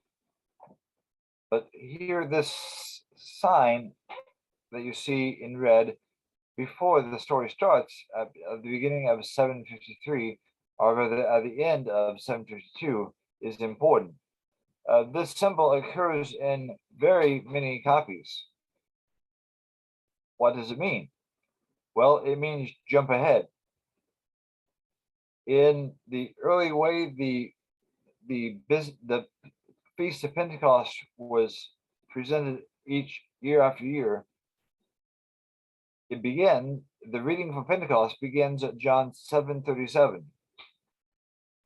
[SPEAKER 2] here, this sign that you see in red before the story starts at the beginning of 753, or rather at the end of 752, is important. This symbol occurs in very many copies. What does it mean? Well, it means jump ahead. In the early way, the Feast of Pentecost was presented each year after year. The reading from Pentecost begins at John 7:37.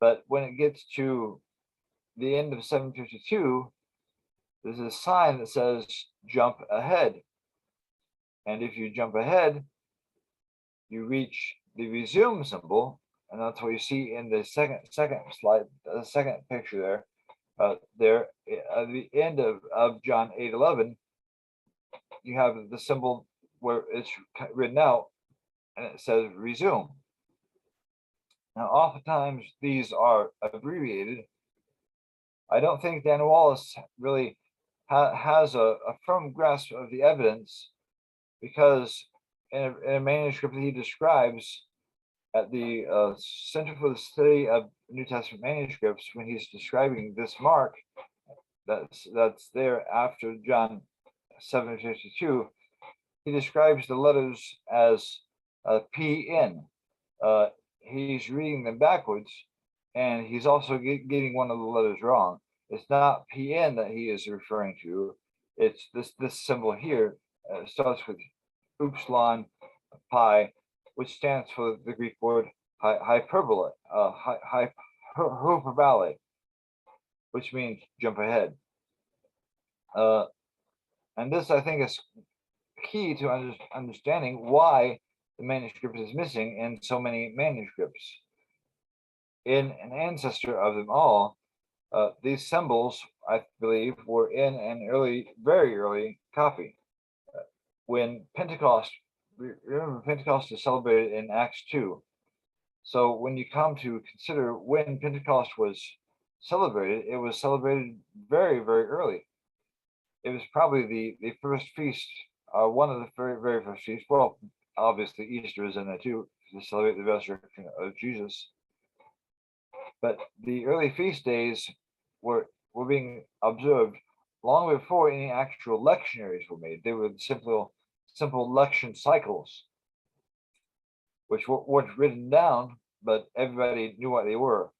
[SPEAKER 2] But when it gets to the end of 752, there's a sign that says jump ahead. And if you jump ahead, you reach the resume symbol, and that's what you see in the second slide, the second picture there. There at the end of John 8:11, you have the symbol where it's written out, and it says resume. Now, oftentimes these are abbreviated. I don't think Dan Wallace really has a firm grasp of the evidence, because in a manuscript that he describes at the Center for the Study of New Testament Manuscripts, when he's describing this mark that's there after John 7:52, he describes the letters as PN. He's reading them backwards, and he's also getting one of the letters wrong. It's not PN that he is referring to. It's this symbol here. Starts with upsilon pi, which stands for the Greek word hyperbole, hyperbole, which means jump ahead. And this, I think, is key to understanding why the manuscript is missing in so many manuscripts. In an ancestor of them all, these symbols, I believe, were in an very early copy. When Pentecost, remember Pentecost is celebrated in Acts 2. So when you come to consider when Pentecost was celebrated, it was celebrated very early. It was probably the first feast, one of the very first feasts. Well, obviously Easter is in there too, to celebrate the resurrection of Jesus. But the early feast days were being observed long before any actual lectionaries were made. They were simple lection cycles, which weren't written down, but everybody knew what they were.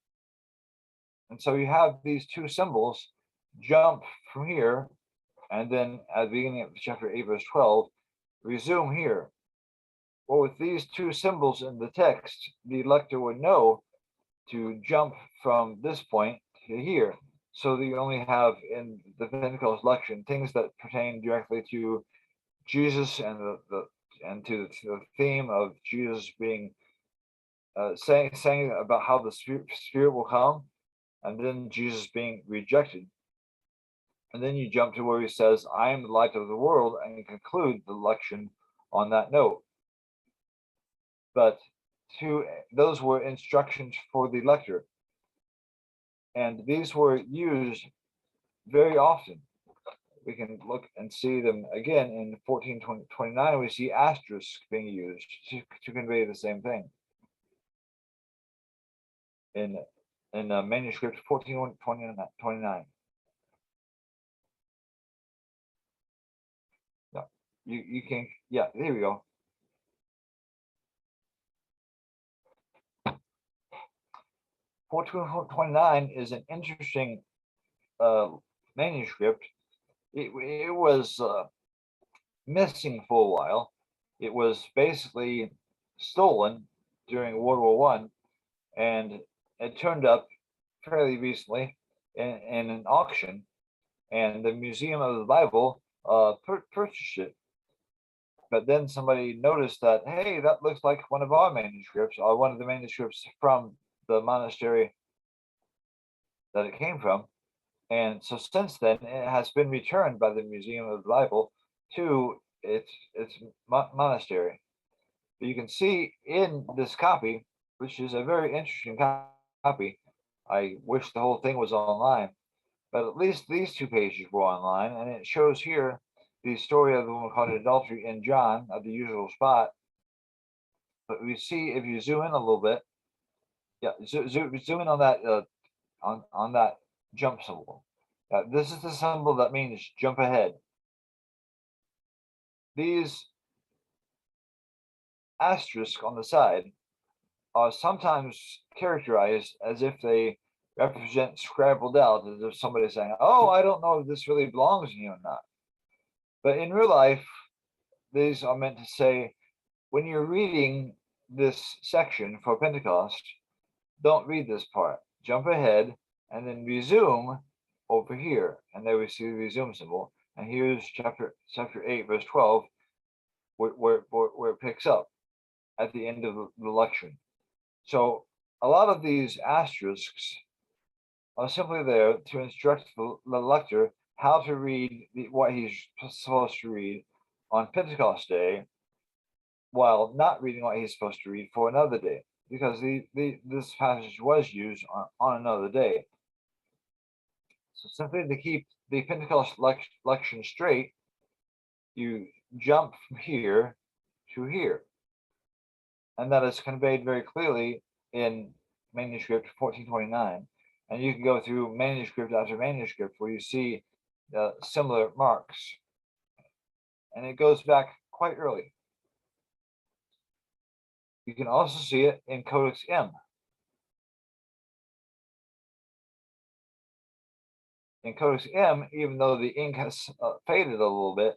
[SPEAKER 2] And so you have these two symbols jump from here, and then at the beginning of chapter 8, verse 12, resume here. Well, with these two symbols in the text, the lector would know to jump from this point to here. So that you only have in the Pentecost lection things that pertain directly to Jesus and to the theme of Jesus being saying about how the Spirit will come, and then Jesus being rejected. And then you jump to where he says, I am the light of the world, and you conclude the lection on that note. But those were instructions for the lector. And these were used very often. We can look and see them again in 1429. We see asterisks being used to convey the same thing. In manuscript 1429. Yeah, you can, yeah, there we go. 1429 is an interesting manuscript. It was missing for a while. It was basically stolen during World War One, and it turned up fairly recently in an auction, and the Museum of the Bible purchased it. But then somebody noticed that, hey, that looks like one of our manuscripts, or one of the manuscripts from the monastery that it came from. And so since then, it has been returned by the Museum of the Bible to its monastery. But you can see in this copy, which is a very interesting copy. I wish the whole thing was online, but at least these two pages were online, and it shows here the story of the woman caught in adultery in John at the usual spot. But we see, if you zoom in a little bit, yeah, zoom in on that on that jump symbol. This is the symbol that means jump ahead. These asterisks on the side are sometimes characterized as if they represent scrabbled out, as if somebody's saying, oh, I don't know if this really belongs in you or not. But in real life, these are meant to say, when you're reading this section for Pentecost, don't read this part. jump ahead, and then resume over here. And there we see the resume symbol. And here's chapter 8, verse 12, where it picks up at the end of the lecture. So a lot of these asterisks are simply there to instruct the lector how to read what he's supposed to read on Pentecost Day, while not reading what he's supposed to read for another day, because this passage was used on another day. So simply to keep the Pentecost lection straight, you jump from here to here. And that is conveyed very clearly in manuscript 1429. And you can go through manuscript after manuscript where you see similar marks. And it goes back quite early. You can also see it in Codex M. In Codex M, even though the ink has faded a little bit,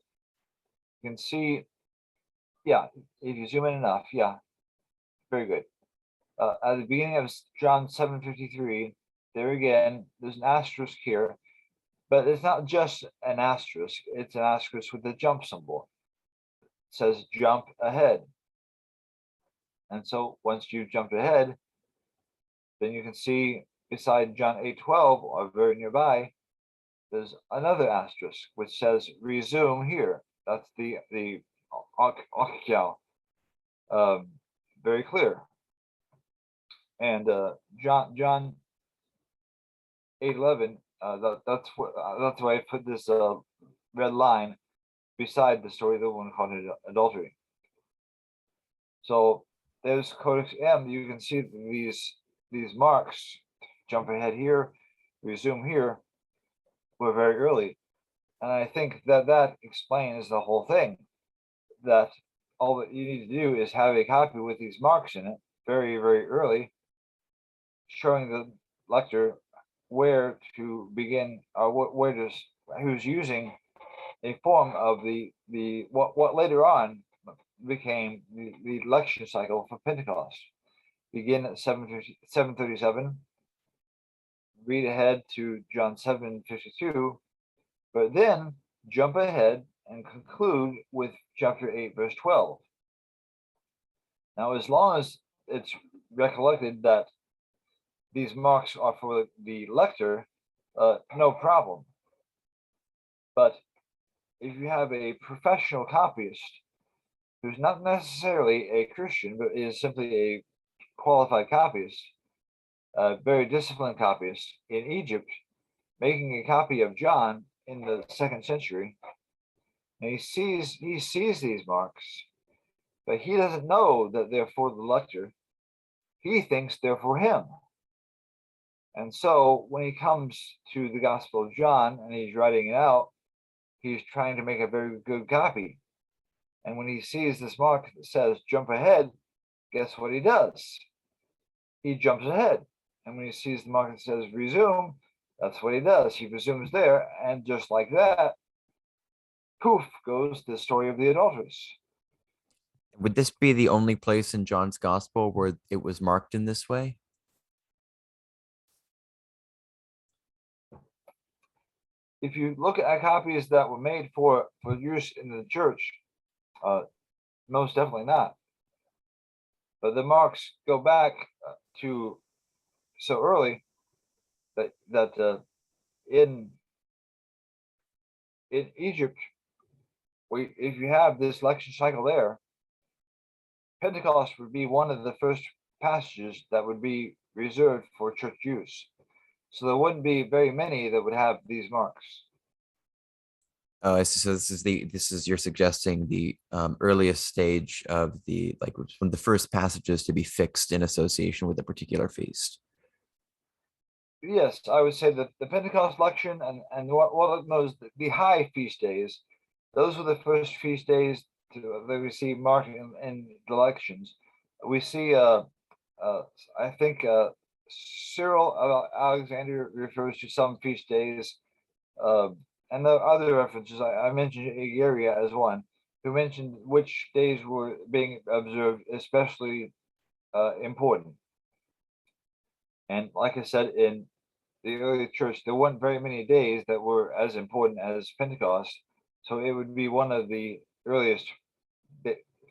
[SPEAKER 2] you can see, yeah, if you zoom in enough, yeah, very good. At the beginning of John 7:53, there again, there's an asterisk here, but it's not just an asterisk, it's an asterisk with the jump symbol. It says jump ahead. And so once you've jumped ahead, then you can see beside John 8:12, or very nearby, there's another asterisk which says resume here. That's the Okiao. Very clear. And John 8:11. That's why I put this red line beside the story of the woman caught in adultery. So there's Codex M. You can see these marks. Jump ahead here, resume here. Were very early, and I think that explains the whole thing. That all that you need to do is have a copy with these marks in it, very early, showing the lector where to begin, or who's using a form of the what later on became the lecture cycle for Pentecost. Begin at 7:37, read ahead to John 7:52, but then jump ahead and conclude with chapter 8, verse 12. Now, as long as it's recollected that these marks are for the lector, no problem. But if you have a professional copyist who's not necessarily a Christian, but is simply a qualified copyist, a very disciplined copyist in Egypt, making a copy of John in the 2nd century, and he sees these marks, but he doesn't know that they're for the lector. He thinks they're for him. And so when he comes to the Gospel of John and he's writing it out, he's trying to make a very good copy. And when he sees this mark that says jump ahead, guess what he does? He jumps ahead. And when he sees the mark that says resume, that's what he does. He resumes there, and just like that, poof goes the story of the adulteress.
[SPEAKER 1] Would this be the only place in John's gospel where it was marked in this way?
[SPEAKER 2] If you look at copies that were made for use in the church, most definitely not. But the marks go back to so early that in Egypt, if you have this lecture cycle there, Pentecost would be one of the first passages that would be reserved for church use. So there wouldn't be very many that would have these marks.
[SPEAKER 1] Oh, I see. So this is you're suggesting the earliest stage of the, like, one of the first passages to be fixed in association with a particular feast.
[SPEAKER 2] Yes, I would say that the Pentecost lection and what knows the high feast days, those were the first feast days that we see marked in the lections. We see, I think Cyril of Alexandria refers to some feast days, and the other references I mentioned Egeria as one, who mentioned which days were being observed especially important. And like I said, in the early church, there weren't very many days that were as important as Pentecost. So it would be one of the earliest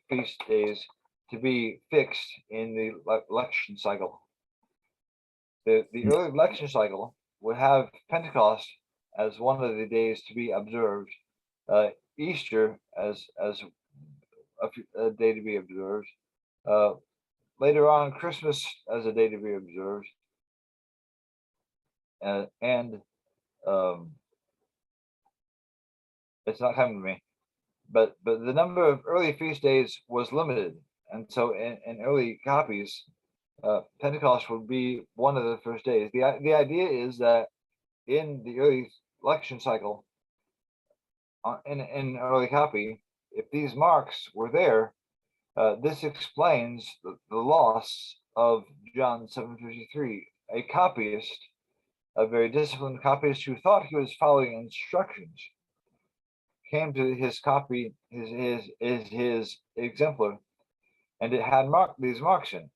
[SPEAKER 2] feast days to be fixed in the election cycle. The early election cycle would have Pentecost as one of the days to be observed, Easter as a day to be observed, uh, later on Christmas as a day to be observed, and um, it's not coming to me. But the number of early feast days was limited, and so in early copies, Pentecost would be one of the first days. The idea is that in the early election cycle, in early copy, if these marks were there, this explains the loss of John 7:53. A copyist, a very disciplined copyist who thought he was following instructions, came to his copy, his exemplar, and it had these marks in.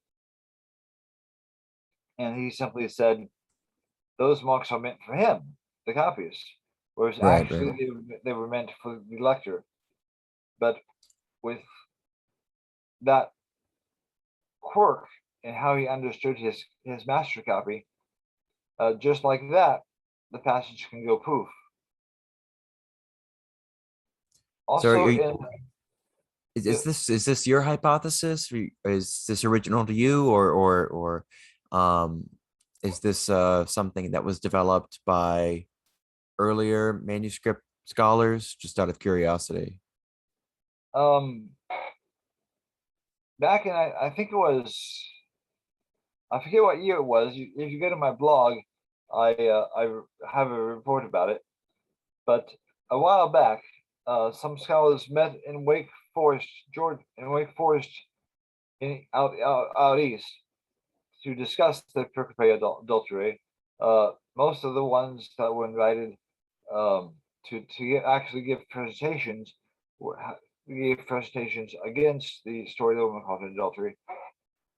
[SPEAKER 2] And he simply said, those marks are meant for him, the copyist, whereas
[SPEAKER 1] Right, right.
[SPEAKER 2] actually they were meant for the lector. But with that quirk in how he understood his master copy, just like that, the passage can go poof.
[SPEAKER 1] So
[SPEAKER 2] Also, in
[SPEAKER 1] is this your hypothesis? Is this original to you, or is this something that was developed by earlier manuscript scholars, just out of curiosity?
[SPEAKER 2] um, back in I think it was, I forget what year it was. If you go to my blog, I have a report about it. But a while back, some scholars met in Wake Forest, Georgia, out east, to discuss the Pericopae Adulterae. Most of the ones that were invited actually give presentations gave presentations against the story of the woman caught in adultery.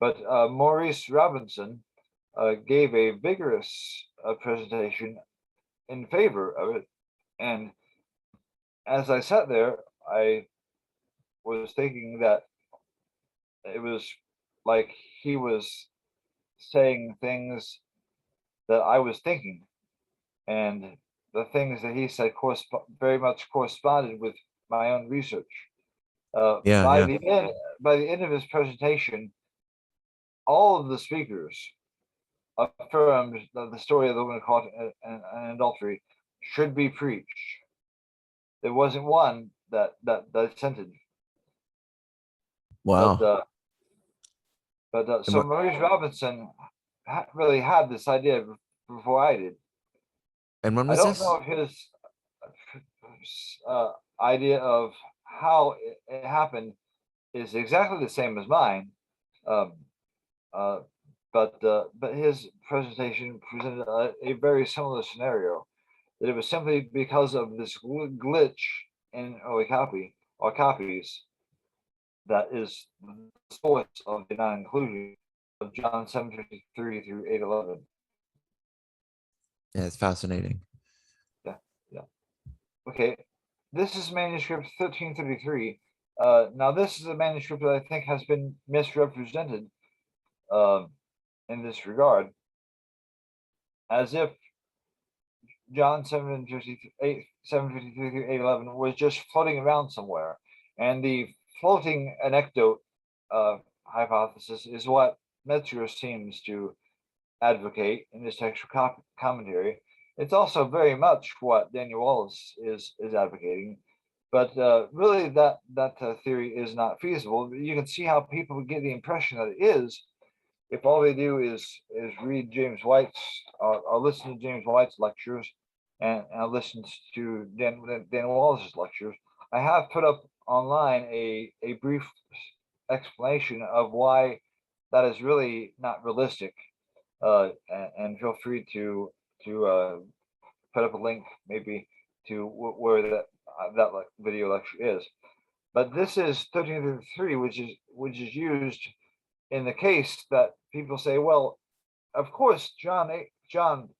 [SPEAKER 2] But Maurice Robinson gave a vigorous presentation in favor of it. And as I sat there, I was thinking that it was like he was saying things that I was thinking, and the things that he said very much corresponded with my own research.
[SPEAKER 1] Yeah,
[SPEAKER 2] By
[SPEAKER 1] yeah.
[SPEAKER 2] the end of his presentation, all of the speakers affirmed that the story of the woman caught in adultery should be preached. There wasn't one that dissented. But
[SPEAKER 1] Wow. And
[SPEAKER 2] so Maurice Robinson really had this idea before I did.
[SPEAKER 1] when
[SPEAKER 2] I
[SPEAKER 1] was
[SPEAKER 2] don't know
[SPEAKER 1] this?
[SPEAKER 2] if his idea of how it happened is exactly the same as mine, um, uh, but his presentation presented a very similar scenario. That it was simply because of this glitch in early copy or copies that is the source of the non-inclusion of John 7:53 through 8:11.
[SPEAKER 1] Yeah, it's fascinating.
[SPEAKER 2] Yeah, yeah. Okay, this is manuscript 1333. Now this is a manuscript that I think has been misrepresented uh, in this regard, as if John 7:53 through 8:11 was just floating around somewhere, and the floating anecdote hypothesis is what Metzinger seems to advocate in his textual commentary. It's also very much what Daniel Wallace is advocating, but really that theory is not feasible. You can see how people get the impression that it is if all they do is read James White's or listen to James White's lectures and listen to Dan Wallace's lectures. I have put up online a brief explanation of why that is really not realistic, and feel free to put up a link maybe to where that video lecture is. But this is 1333, which is used in the case that people say, well, of course, John's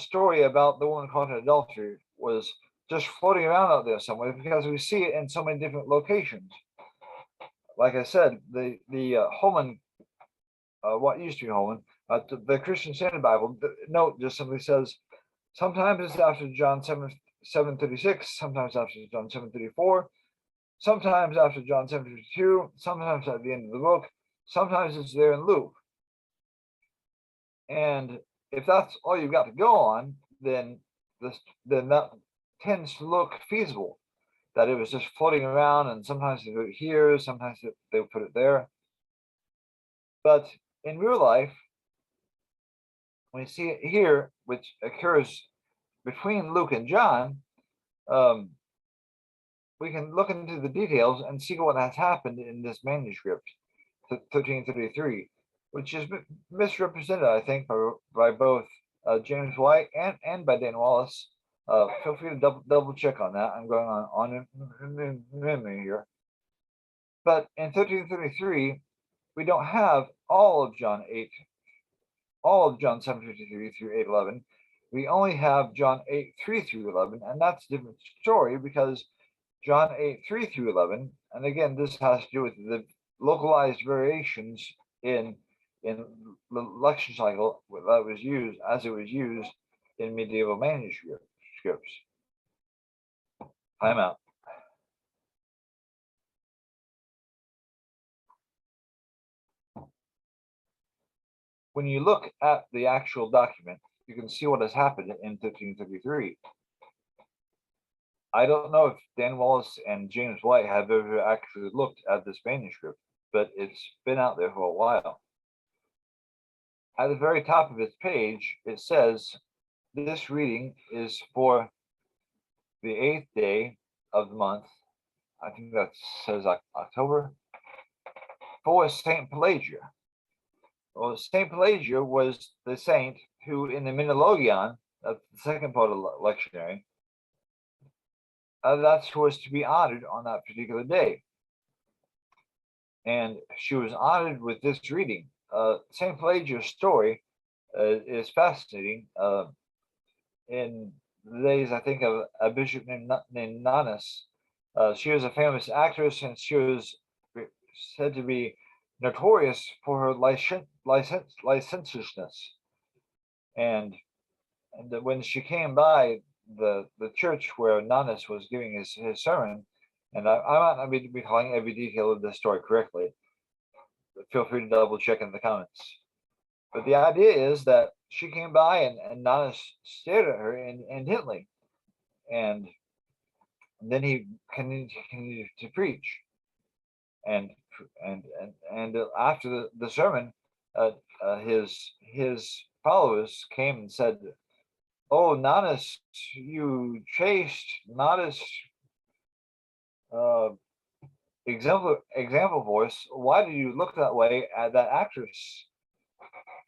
[SPEAKER 2] story about the woman caught in adultery was just floating around out there somewhere because we see it in so many different locations. Like I said, the Holman, what used to be Holman, the Christian Standard Bible note just simply says sometimes it's after John 7:36, sometimes after John 7:34, sometimes after John 7:52, sometimes at the end of the book, sometimes it's there in Luke. And if that's all you've got to go on, then that tends to look feasible. That it was just floating around, and sometimes they put it here, sometimes they put it there. But in real life, when you see it here, which occurs between Luke and John, we can look into the details and see what has happened in this manuscript, 1333, which is misrepresented, I think, by both James White and by Dan Wallace. Feel free to double check on that. I'm going on in memory here. But in 1333, we don't have all of John 7:53 through 8:11. We only have John 8:3 through 11, and that's a different story because John 8:3 through 11, and again, this has to do with the localized variations in the lection cycle that was used as it was used in medieval manuscripts. Time out. When you look at the actual document, you can see what has happened in 1333. I don't know if Dan Wallace and James White have ever actually looked at this manuscript, but it's been out there for a while. At the very top of its page, it says, this reading is for the 8th day of the month. I think that says October, for Saint Pelagia. Well, Saint Pelagia was the saint who, in the Minologion, that's the second part of the lectionary, that's who was to be honored on that particular day. And she was honored with this reading. Saint Pelagia's story is fascinating. In the days, I think, of a bishop named Nonus, she was a famous actress, and she was said to be notorious for her licentiousness. And when she came by the church where Nonus was giving his sermon, and I might not be recalling every detail of this story correctly, but feel free to double check in the comments. But the idea is that she came by and Nonus stared at her intently, and then he continued to preach. And after the sermon, his followers came and said, "Oh, Nonus, you chaste, modest, example voice, why do you look that way at that actress?"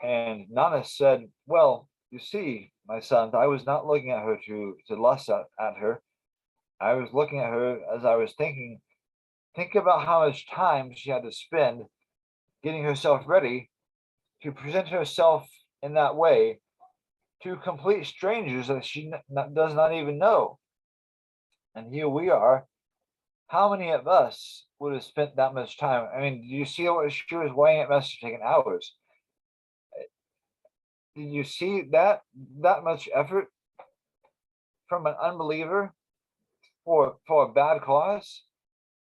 [SPEAKER 2] And Nonus said, "Well, you see, my sons, I was not looking at her to lust at her. I was looking at her as I was thinking about how much time she had to spend getting herself ready to present herself in that way to complete strangers that she does not even know. And here we are. How many of us would have spent that much time? I mean, do you see what she was weighing? It must have taken hours. Did you see that much effort from an unbeliever for a bad cause?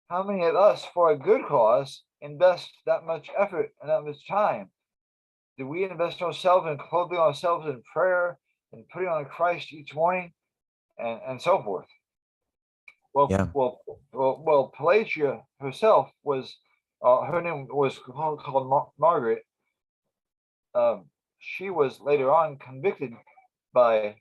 [SPEAKER 2] How many of us, for a good cause, invest that much effort and that much time? Do we invest ourselves in clothing ourselves in prayer and putting on Christ each morning, and so forth? Well,
[SPEAKER 1] Yeah.
[SPEAKER 2] well, Pelagia herself was, her name was called Margaret. She was later on convicted by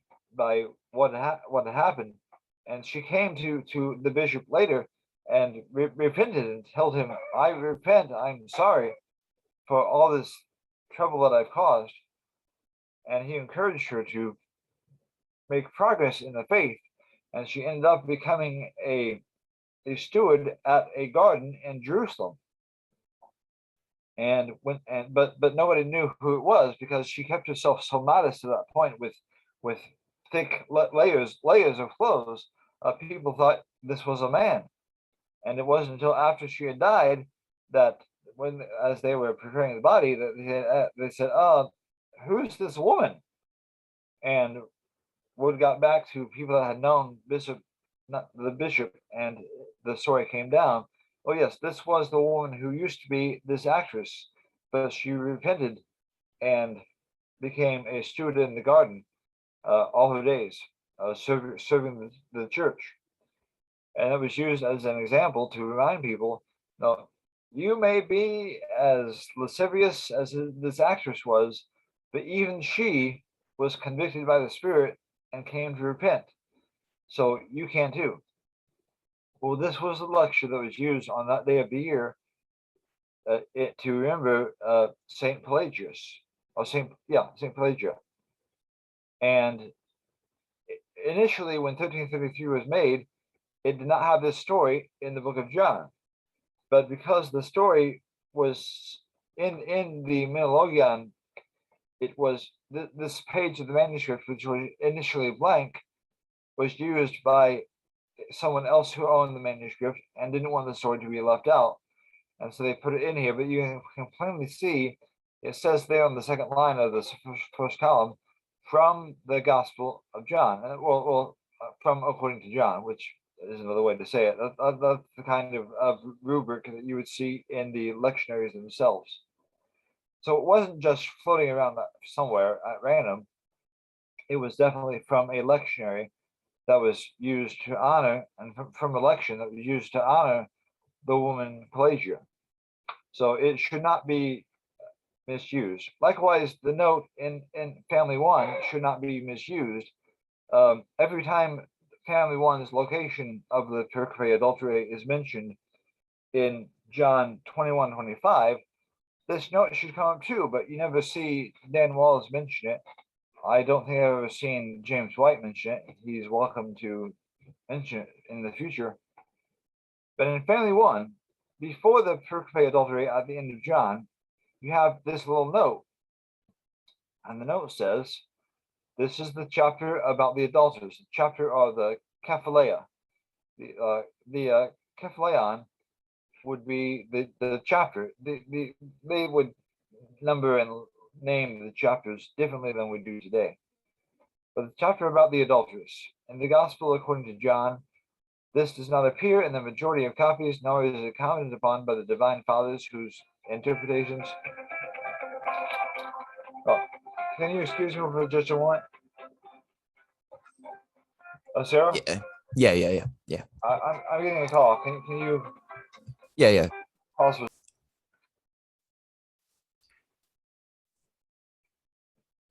[SPEAKER 2] what had happened, and she came to the bishop later and repented and told him, "I repent. I'm sorry for all this trouble that I've caused." And he encouraged her to make progress in the faith, and she ended up becoming a steward at a garden in Jerusalem. But nobody knew who it was because she kept herself so modest to that point with thick layers of clothes. People thought this was a man, and it wasn't until after she had died that when as they were preparing the body that they said, "Oh, who's this woman?" And word got back to people that had known not the bishop, and the story came down. Oh yes, this was the woman who used to be this actress, but she repented and became a student in the garden all her days, serving the church. And it was used as an example to remind people, no, you may be as lascivious as this actress was, but even she was convicted by the Spirit and came to repent. So you can too. Well, this was the lecture that was used on that day of the year to remember Saint Pelagius, or Saint Pelagia. And initially, when 1333 was made, it did not have this story in the book of John. But because the story was in the Minologion, it was this page of the manuscript, which was initially blank, was used by someone else who owned the manuscript and didn't want the story to be left out. And so they put it in here, but you can plainly see it says there on the second line of the first column, from the Gospel of John. From according to John, which is another way to say it. That's the kind of rubric that you would see in the lectionaries themselves. So it wasn't just floating around somewhere at random. It was definitely from a lectionary that was used to honor, and from a lection that was used to honor the woman Pelagia. So it should not be misused. Likewise, the note in Family 1 should not be misused. Every time Family 1's location of the Pericopae Adulterae is mentioned in John 21:25, this note should come up too, but you never see Dan Wallace mention it. I don't think I've ever seen James White mention it. He's welcome to mention it in the future. But in Family 1, before the Pericopae Adulterae at the end of John, you have this little note. And the note says, this is the chapter about the adulterers, the chapter of the Kephaleia. The Kephaleon would be the chapter. They would number and name the chapters differently than we do today. But the chapter about the adulterers. In the Gospel according to John, this does not appear in the majority of copies, nor is it commented upon by the divine fathers whose interpretations. Oh, can you excuse me for just a moment? Sarah?
[SPEAKER 1] Yeah.
[SPEAKER 2] I'm getting a call. Can you?
[SPEAKER 1] Yeah.
[SPEAKER 2] Also.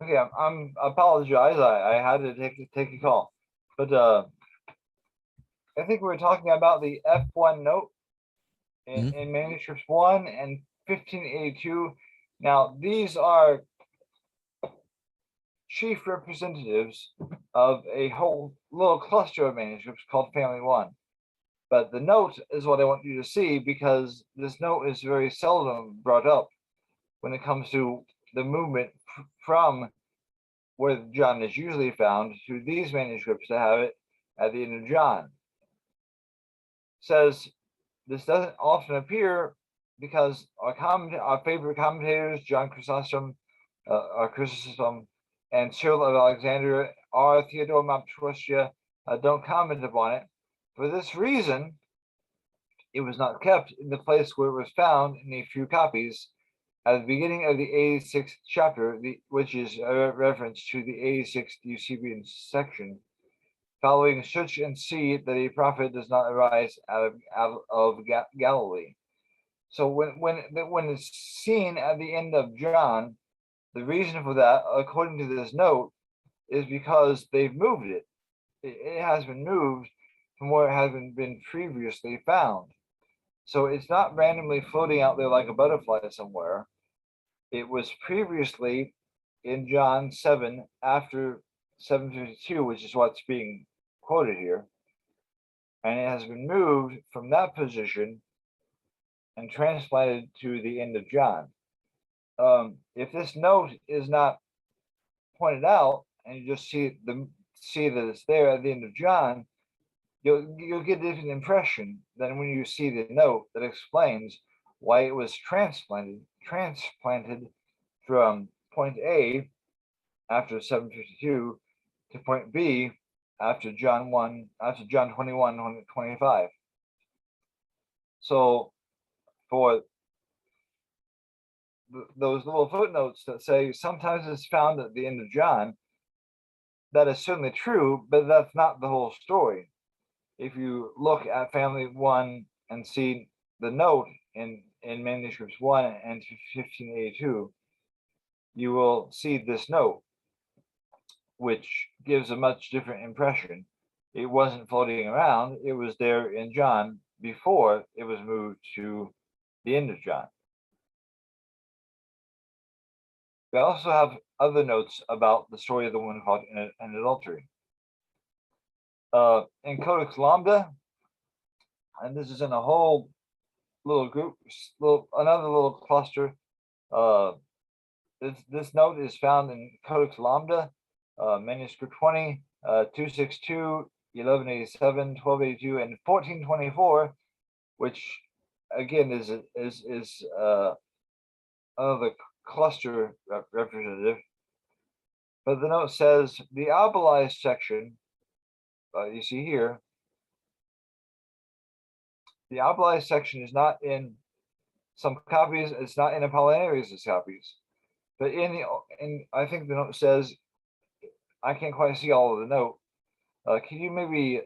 [SPEAKER 2] Okay, I'm apologize. I had to take a call, but I think we were talking about the F1 note in Manuscripts 1 and 1582. Now, these are chief representatives of a whole little cluster of manuscripts called Family 1. But the note is what I want you to see, because this note is very seldom brought up when it comes to the movement from where John is usually found to these manuscripts that have it at the end of John. Says this doesn't often appear because our favorite commentators, John Chrysostom, and Cyril of Alexandria, or Theodore Maptrostia, don't comment upon it. For this reason, it was not kept in the place where it was found in a few copies at the beginning of the 86th chapter, which is a reference to the 86th Eusebian section, following search and see that a prophet does not arise out of Galilee. So when it's seen at the end of John, the reason for that, according to this note, is because they've moved it. It has been moved from where it has been previously found. So it's not randomly floating out there like a butterfly somewhere. It was previously in John 7 after 752, which is what's being quoted here. And it has been moved from that position and transplanted to the end of John. if this note is not pointed out and you just see that it's there at the end of John, you'll get a different impression than when you see the note that explains why it was transplanted from point A after 752 to point B after John 21, 25. So for those little footnotes that say sometimes it's found at the end of John, that is certainly true, but that's not the whole story. If you look at family 1 and see the note in manuscripts 1 and 1582, you will see this note, which gives a much different impression. It wasn't floating around, it was there in John before it was moved to the end of John. We also have other notes about the story of the woman caught in an adultery. In Codex Lambda, and this is in a whole little group, another little cluster. This note is found in Codex Lambda, manuscript 20, 262, 1187, 1282, and 1424, which again is another cluster representative. But the note says the albilized section, you see here, the albilized section is not in some copies, it's not in Apollinaris' copies. But I think the note says, I can't quite see all of the note. Can you maybe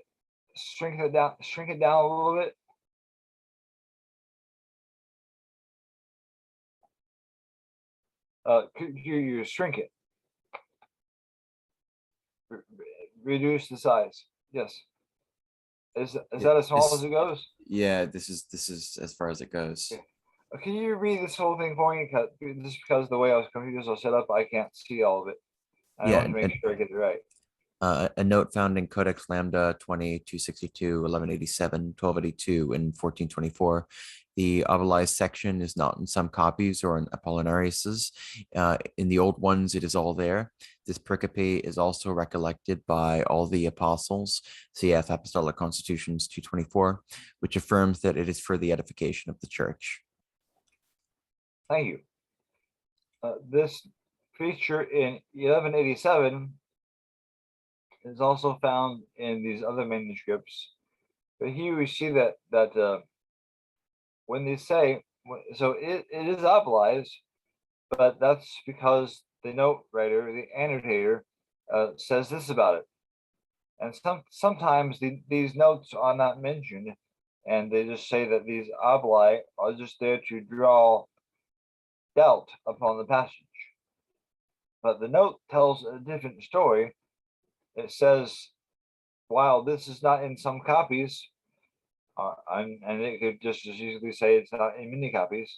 [SPEAKER 2] shrink it down a little bit? Could you shrink it? Reduce the size. Yes. Is that as small as it goes?
[SPEAKER 1] Yeah, this is as far as it goes.
[SPEAKER 2] Okay. Can you read this whole thing for me? Just because the way I was computers are set up, I can't see all of it. I want to make sure I get it right.
[SPEAKER 1] A note found in Codex Lambda 20, 262, 1187, 1282, and 1424. The albilized section is not in some copies or in Apollinaris's. In the old ones, it is all there. This pericope is also recollected by all the apostles, cf. Apostolic Constitutions 224, which affirms that it is for the edification of the church.
[SPEAKER 2] Thank you. This feature in 1187 is also found in these other manuscripts. But here we see that when they say, so it is albilized, but that's because the note writer, the annotator, says this about it. And sometimes these notes are not mentioned, and they just say that these abli are just there to draw doubt upon the passage. But the note tells a different story. It says, while this is not in some copies, and it could just as easily say it's not in many copies,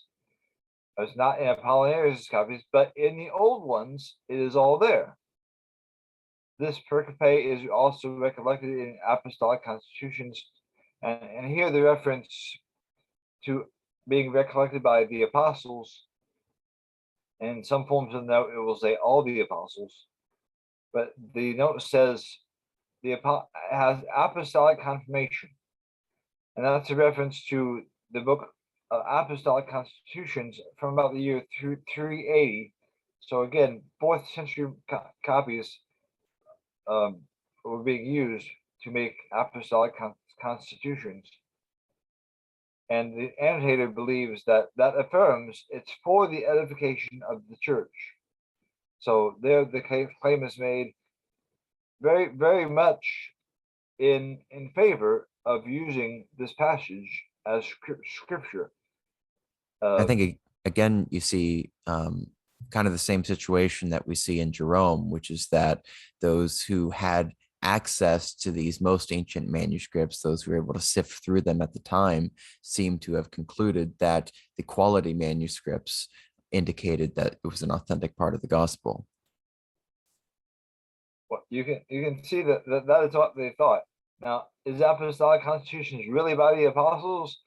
[SPEAKER 2] it's not in Apollinaris' copies, but in the old ones, it is all there. This pericope is also recollected in apostolic constitutions, and here the reference to being recollected by the apostles. In some forms of the note, it will say all the apostles, but the note says it has apostolic confirmation, and that's a reference to the book of Apostolic Constitutions from about the year 380. So again, 4th century copies were being used to make apostolic constitutions. And the annotator believes that affirms it's for the edification of the church. So there the claim is made very, very much in favor of using this passage as scripture.
[SPEAKER 1] I think, again, you see kind of the same situation that we see in Jerome, which is that those who had access to these most ancient manuscripts, those who were able to sift through them at the time, seem to have concluded that the quality manuscripts indicated that it was an authentic part of the gospel.
[SPEAKER 2] Well, you can see that is what they thought. Now, is Apostolic Constitutions really by the apostles?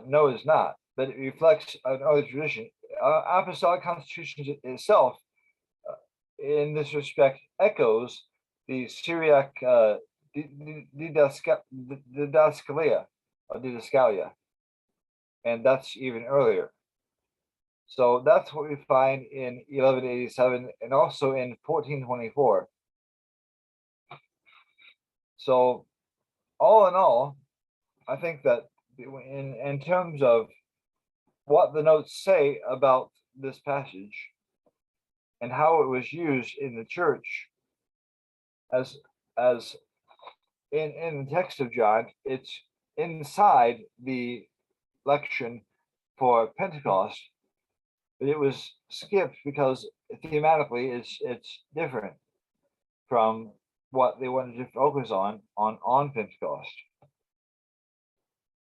[SPEAKER 2] No, it's not. But it reflects an early tradition. apostolic constitution itself, in this respect, echoes the Syriac Didascalia, or Didascalia, and that's even earlier. So that's what we find in 1187 and also in 1424. So all in all, I think that in terms of what the notes say about this passage and how it was used in the church, as in the text of John, it's inside the lection for Pentecost, but it was skipped because thematically it's different from what they wanted to focus on Pentecost.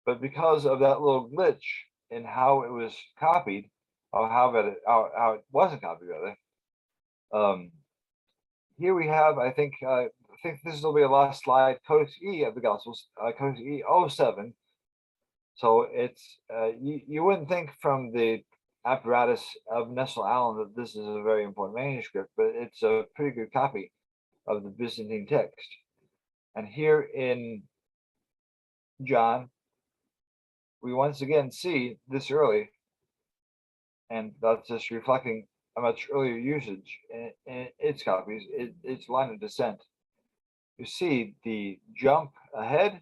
[SPEAKER 2] But because of that little glitch in how it was copied, or how it wasn't copied rather, here we have, I think this will be the last slide, Codex E of the Gospels, Codex E 07. So it's you wouldn't think from the apparatus of Nestle Allen that this is a very important manuscript, but it's a pretty good copy of the Byzantine text. And here in John, we once again see this early, and that's just reflecting a much earlier usage in its copies, its line of descent. You see the jump ahead,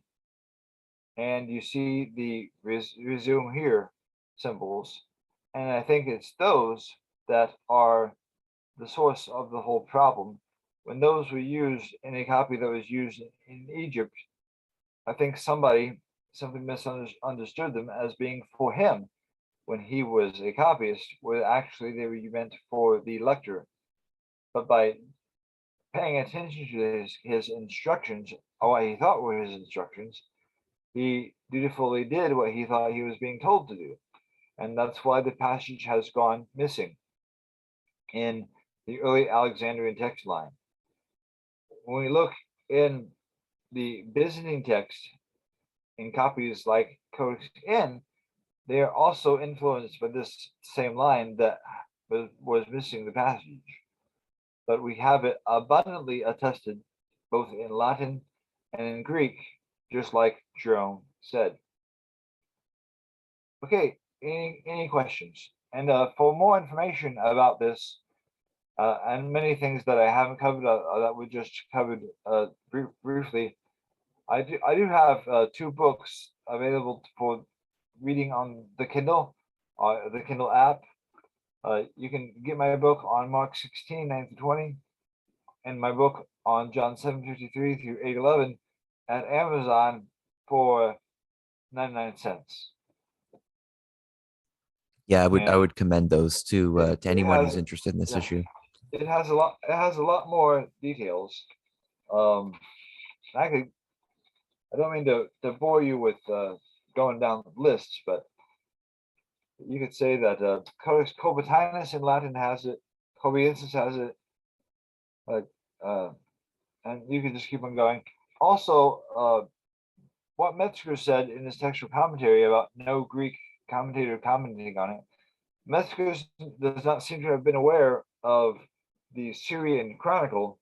[SPEAKER 2] and you see the resume here symbols. And I think it's those that are the source of the whole problem. When those were used in a copy that was used in Egypt, I think somebody simply misunderstood them as being for him when he was a copyist, where actually they were meant for the lector. But by paying attention to his instructions, or what he thought were his instructions, he dutifully did what he thought he was being told to do. And that's why the passage has gone missing in the early Alexandrian text line. When we look in the Byzantine text, in copies like Codex N, they are also influenced by this same line that was missing the passage. But we have it abundantly attested both in Latin and in Greek, just like Jerome said. Okay, any questions? And for more information about this, and many things that I haven't covered, that we just covered briefly, I do have 2 books available for reading on the Kindle app. You can get my book on Mark 16, 9 to 20, and my book on John 7:53 through 8:11 at Amazon for 99 cents.
[SPEAKER 1] Yeah, I would commend those to anyone who's interested in this issue.
[SPEAKER 2] It has a lot more details. I don't mean to bore you with going down lists, but you could say that Codex Copatinus in Latin has it, Cobiensis has it, and you can just keep on going. Also, what Metzger said in his textual commentary about no Greek commentator commenting on it, Metzger does not seem to have been aware of the Syrian chronicle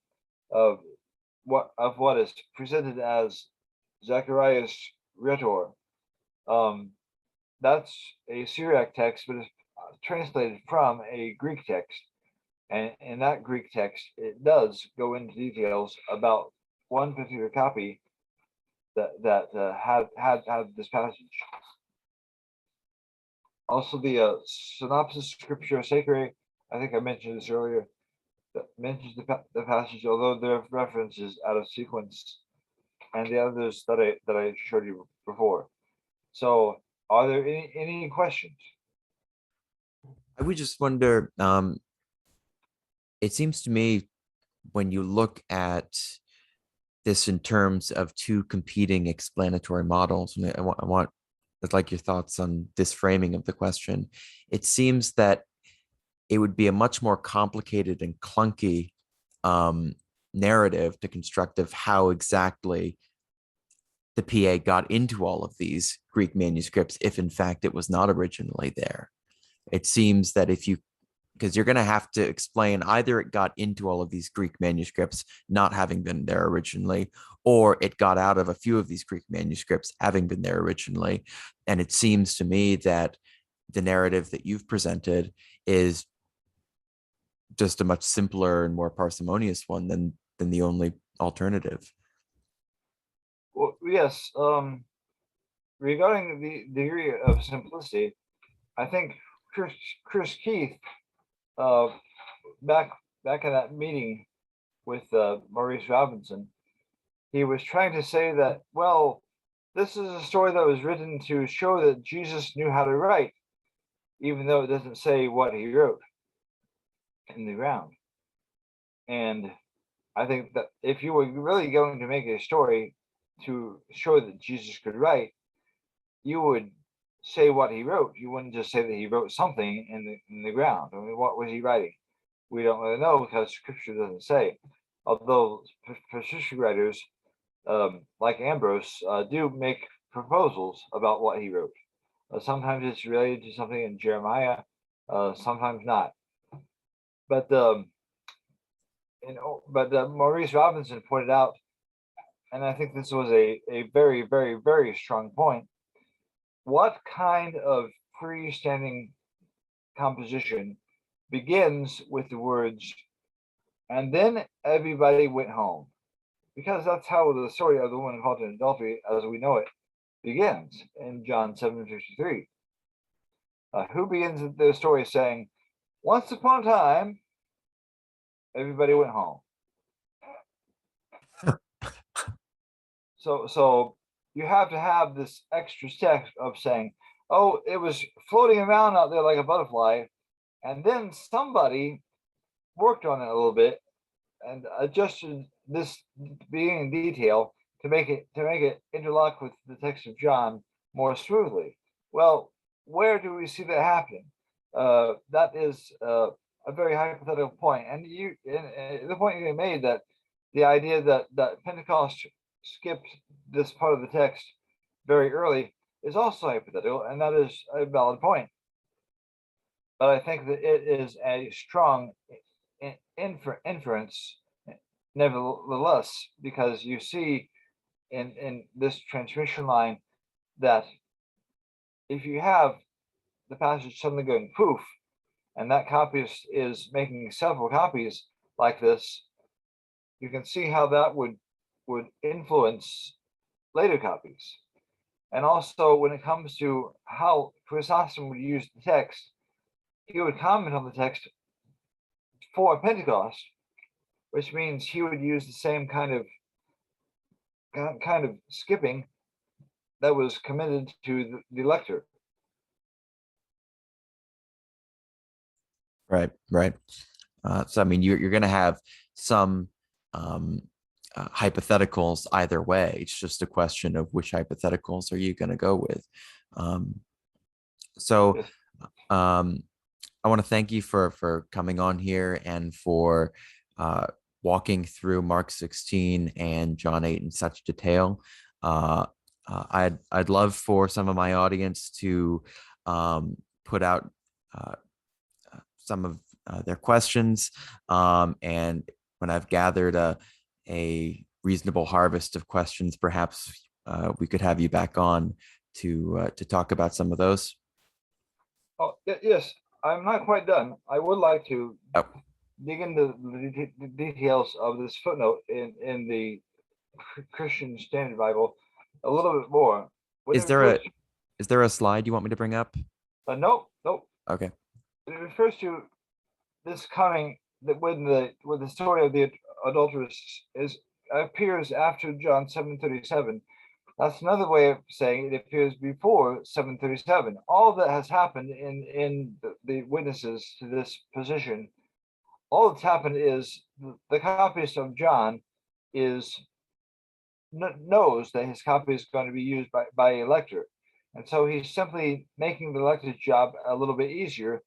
[SPEAKER 2] of what is presented as Zacharias Rhetor. That's a Syriac text, but it's translated from a Greek text. And in that Greek text, it does go into details about one particular copy that had this passage. Also, the Synopsis Scriptura Sacrae, I think I mentioned this earlier, that mentions the passage, although there are references out of sequence, and the others that I showed you before. So, are there any questions?
[SPEAKER 1] I would just wonder, it seems to me when you look at this in terms of 2 competing explanatory models, and I'd like your thoughts on this framing of the question. It seems that it would be a much more complicated and clunky narrative to construct of how exactly the PA got into all of these Greek manuscripts, if in fact it was not originally there. It seems that if you, because you're going to have to explain either it got into all of these Greek manuscripts not having been there originally, or it got out of a few of these Greek manuscripts having been there originally. And it seems to me that the narrative that you've presented is just a much simpler and more parsimonious one than the only alternative.
[SPEAKER 2] Well, yes. Regarding the degree of simplicity, I think Chris Keith, uh, back in that meeting with Maurice Robinson, he was trying to say that, well, this is a story that was written to show that Jesus knew how to write, even though it doesn't say what he wrote in the ground. And I think that if you were really going to make a story to show that Jesus could write, you would say what he wrote. You wouldn't just say that he wrote something in the ground. I mean, what was he writing? We don't really know because Scripture doesn't say. Although patristic writers like Ambrose do make proposals about what he wrote. Sometimes it's related to something in Jeremiah, sometimes not. But Maurice Robinson pointed out, and I think this was a very, very, very strong point. What kind of freestanding composition begins with the words, and then everybody went home? Because that's how the story of the woman caught in adultery, as we know it, begins in John 7:53. Who begins the story saying, once upon a time, everybody went home? So you have to have this extra step of saying, oh, it was floating around out there like a butterfly, and then somebody worked on it a little bit and adjusted this beginning detail to make it interlock with the text of John more smoothly. Well, where do we see that happening? That is a very hypothetical point, and the point you made that the idea that Pentecost skipped this part of the text very early is also hypothetical, and that is a valid point. But I think that it is a strong inference, nevertheless, because you see in this transmission line that if you have the passage suddenly going poof, and that copy is making several copies like this, you can see how that would influence later copies. And also, when it comes to how Chrysostom would use the text, he would comment on the text for Pentecost, which means he would use the same kind of skipping that was committed to the lector.
[SPEAKER 1] Right. So I mean, you're going to have some hypotheticals either way. It's just a question of which hypotheticals are you going to go with. So
[SPEAKER 2] Yes.
[SPEAKER 1] I want to thank you for coming on here and for walking through Mark 16 and John 8 in such detail. I'd love for some of my audience to put out some of their questions, and when I've gathered a reasonable harvest of questions, perhaps we could have you back on to talk about some of those.
[SPEAKER 2] Oh, yes, I'm not quite done. I would like to
[SPEAKER 1] Oh.
[SPEAKER 2] dig into the details of this footnote in the Christian Standard Bible a little bit more. When
[SPEAKER 1] Is
[SPEAKER 2] it
[SPEAKER 1] there
[SPEAKER 2] refers
[SPEAKER 1] a slide you want me to bring up?
[SPEAKER 2] nope.
[SPEAKER 1] Okay.
[SPEAKER 2] It refers to this coming that when the story of the adulteress is appears after John 7:37. That's another way of saying it appears before 7:37. All that has happened in the witnesses to this position, all that's happened is the copyist of John is knows that his copy is going to be used by a lector, and so he's simply making the lector's job a little bit easier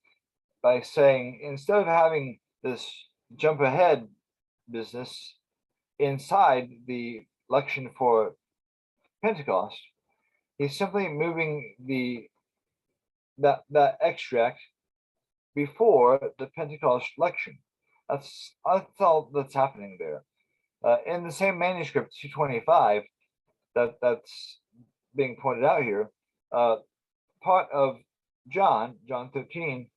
[SPEAKER 2] by saying, instead of having this jump ahead business inside the lection for Pentecost, he's simply moving that extract before the Pentecost lection. That's all that's happening there. In the same manuscript 225 that's being pointed out here, part of John 13,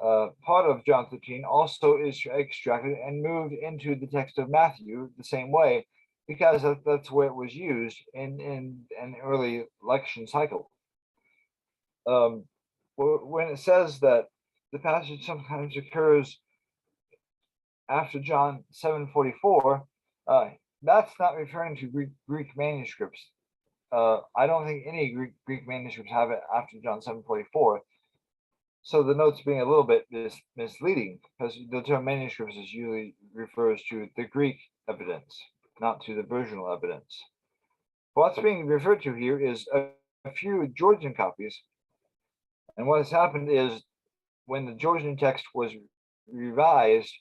[SPEAKER 2] part of John 13 also is extracted and moved into the text of Matthew the same way, because that's where it was used in an early lection cycle. When it says that the passage sometimes occurs after John 7:44, that's not referring to Greek manuscripts. I don't think any Greek manuscripts have it after John 7:44. So the notes being a little bit misleading, because the term manuscripts is usually refers to the Greek evidence, not to the virginal evidence. What's being referred to here is a few Georgian copies. And what has happened is, when the Georgian text was revised,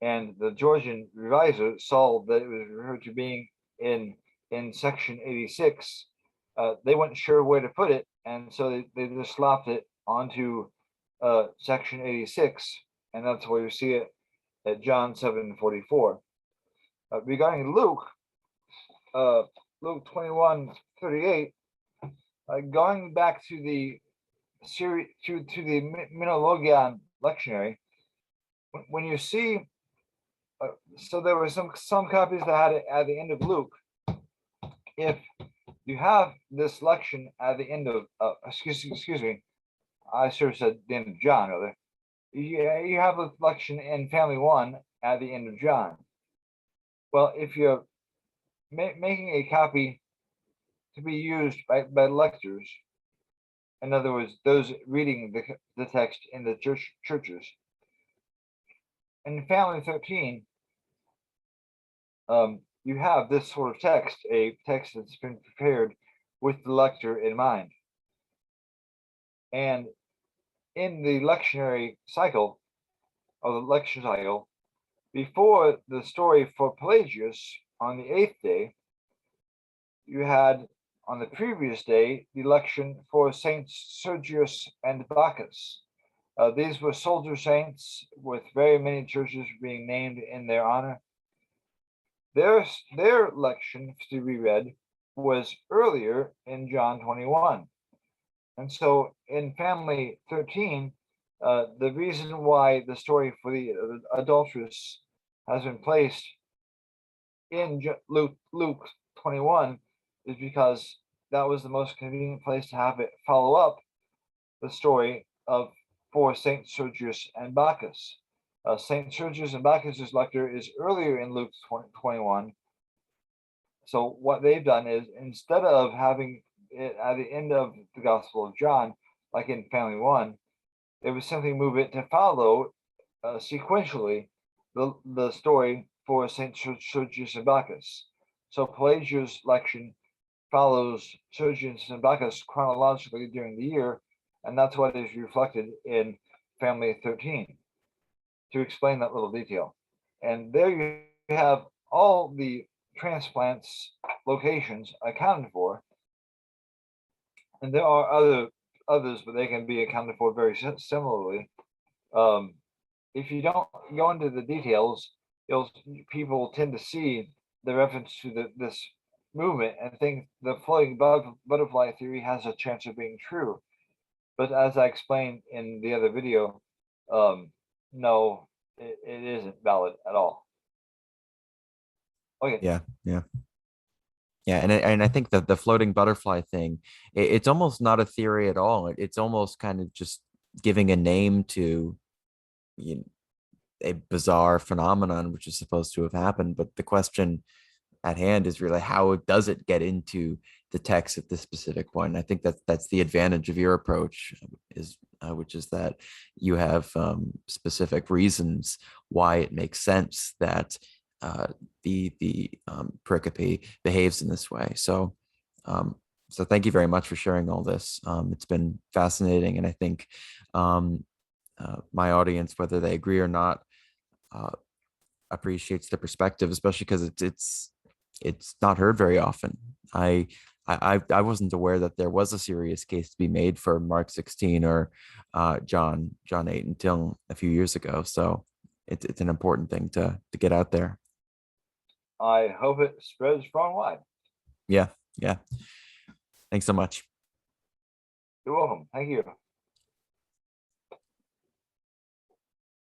[SPEAKER 2] and the Georgian reviser saw that it was referred to being in section 86, they weren't sure where to put it, and so they just slapped it onto section 86, and that's where you see it at John 7:44. Regarding Luke, Luke 21:38, going back to the series to the Minologian lectionary, when you see, so there were some copies that had it at the end of Luke. If you have this lection at the end of excuse me, I should have said the end of John, rather. You have a lection in family 1 at the end of John. Well, if you're making a copy to be used by lectors, in other words, those reading the text in the churches, in family 13, you have this sort of text, a text that's been prepared with the lector in mind. And in the lectionary cycle, or the lecture cycle, before the story for Pelagius on the 8th day, you had on the previous day the lection for Saints Sergius and Bacchus. These were soldier saints with very many churches being named in their honor. Their lection to be read was earlier in John 21. And so in family 13, the reason why the story for the adulteress has been placed in Luke 21 is because that was the most convenient place to have it follow up the story of for Saint Sergius and Bacchus. Saint Sergius and Bacchus's lecture is earlier in Luke 21. So what they've done is, instead of having it at the end of the Gospel of John, like in family 1, they would simply move it to follow sequentially the story for Saint Sergius and Bacchus. So Pelagius' lection follows Sergius and Bacchus chronologically during the year, and that's what is reflected in family 13, to explain that little detail. And there you have all the transplants locations accounted for, and there are others, but they can be accounted for very similarly. If you don't go into the details, people tend to see the reference to this movement and think the floating butterfly theory has a chance of being true. But as I explained in the other video, no, it isn't valid at all. Okay.
[SPEAKER 1] Yeah. And I think that the floating butterfly thing, it's almost not a theory at all. It's almost kind of just giving a name to, a bizarre phenomenon which is supposed to have happened. But the question at hand is really, how does it get into the text at this specific point? And I think that's the advantage of your approach, which is that you have specific reasons why it makes sense that the pericope behaves in this way. So thank you very much for sharing all this. It's been fascinating, and I think my audience, whether they agree or not, appreciates the perspective, especially because it's not heard very often. I I wasn't aware that there was a serious case to be made for Mark 16 or John 8 until a few years ago. So it's an important thing to get out there.
[SPEAKER 2] I hope it spreads far and wide.
[SPEAKER 1] Yeah, yeah. Thanks so much.
[SPEAKER 2] You're welcome. Thank you.